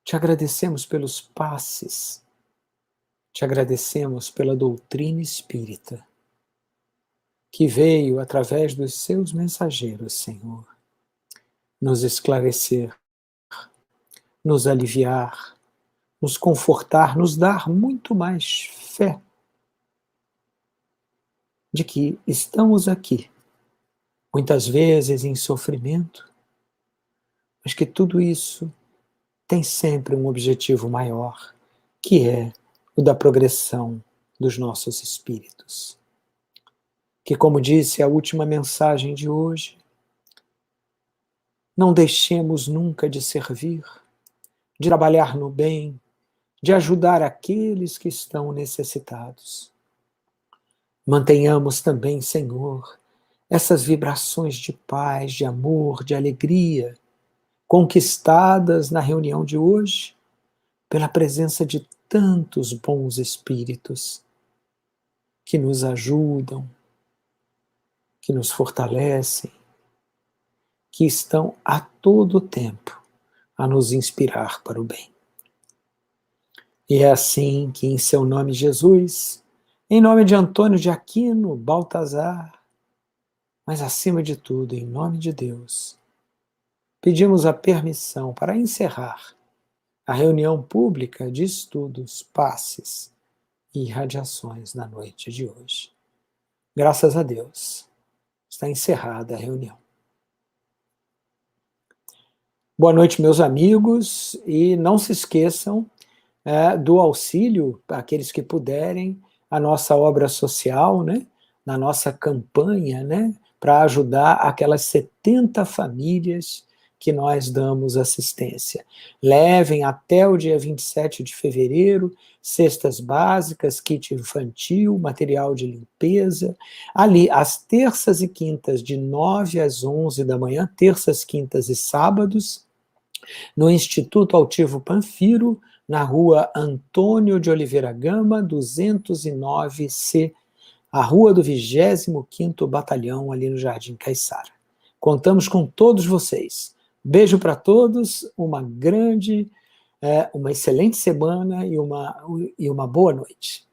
Speaker 1: te agradecemos pelos passes, te agradecemos pela doutrina espírita, que veio através dos seus mensageiros, Senhor, nos esclarecer, nos aliviar, nos confortar, nos dar muito mais fé de que estamos aqui, muitas vezes em sofrimento, mas que tudo isso tem sempre um objetivo maior, que é o da progressão dos nossos espíritos. Que, como disse a última mensagem de hoje, não deixemos nunca de servir, de trabalhar no bem, de ajudar aqueles que estão necessitados. Mantenhamos também, Senhor, essas vibrações de paz, de amor, de alegria, conquistadas na reunião de hoje, pela presença de tantos bons espíritos que nos ajudam, que nos fortalecem, que estão a todo tempo a nos inspirar para o bem. E é assim que, em seu nome, Jesus, em nome de Antônio de Aquino, Baltazar, Mas, acima de tudo, em nome de Deus, pedimos a permissão para encerrar a reunião pública de estudos, passes e irradiações na noite de hoje. Graças a Deus, está encerrada a reunião. Boa noite, meus amigos, e não se esqueçam do auxílio, aqueles que puderem, a nossa obra social, né, na nossa campanha, né, para ajudar aquelas 70 famílias que nós damos assistência. Levem até o dia 27 de fevereiro, cestas básicas, kit infantil, material de limpeza, ali, às terças e quintas, de 9 às 11 da manhã, terças, quintas e sábados, no Instituto Altivo Panfiro, na rua Antônio de Oliveira Gama, 209C, a rua do 25º Batalhão, ali no Jardim Caiçara. Contamos com todos vocês. Beijo para todos, uma excelente semana e uma boa noite.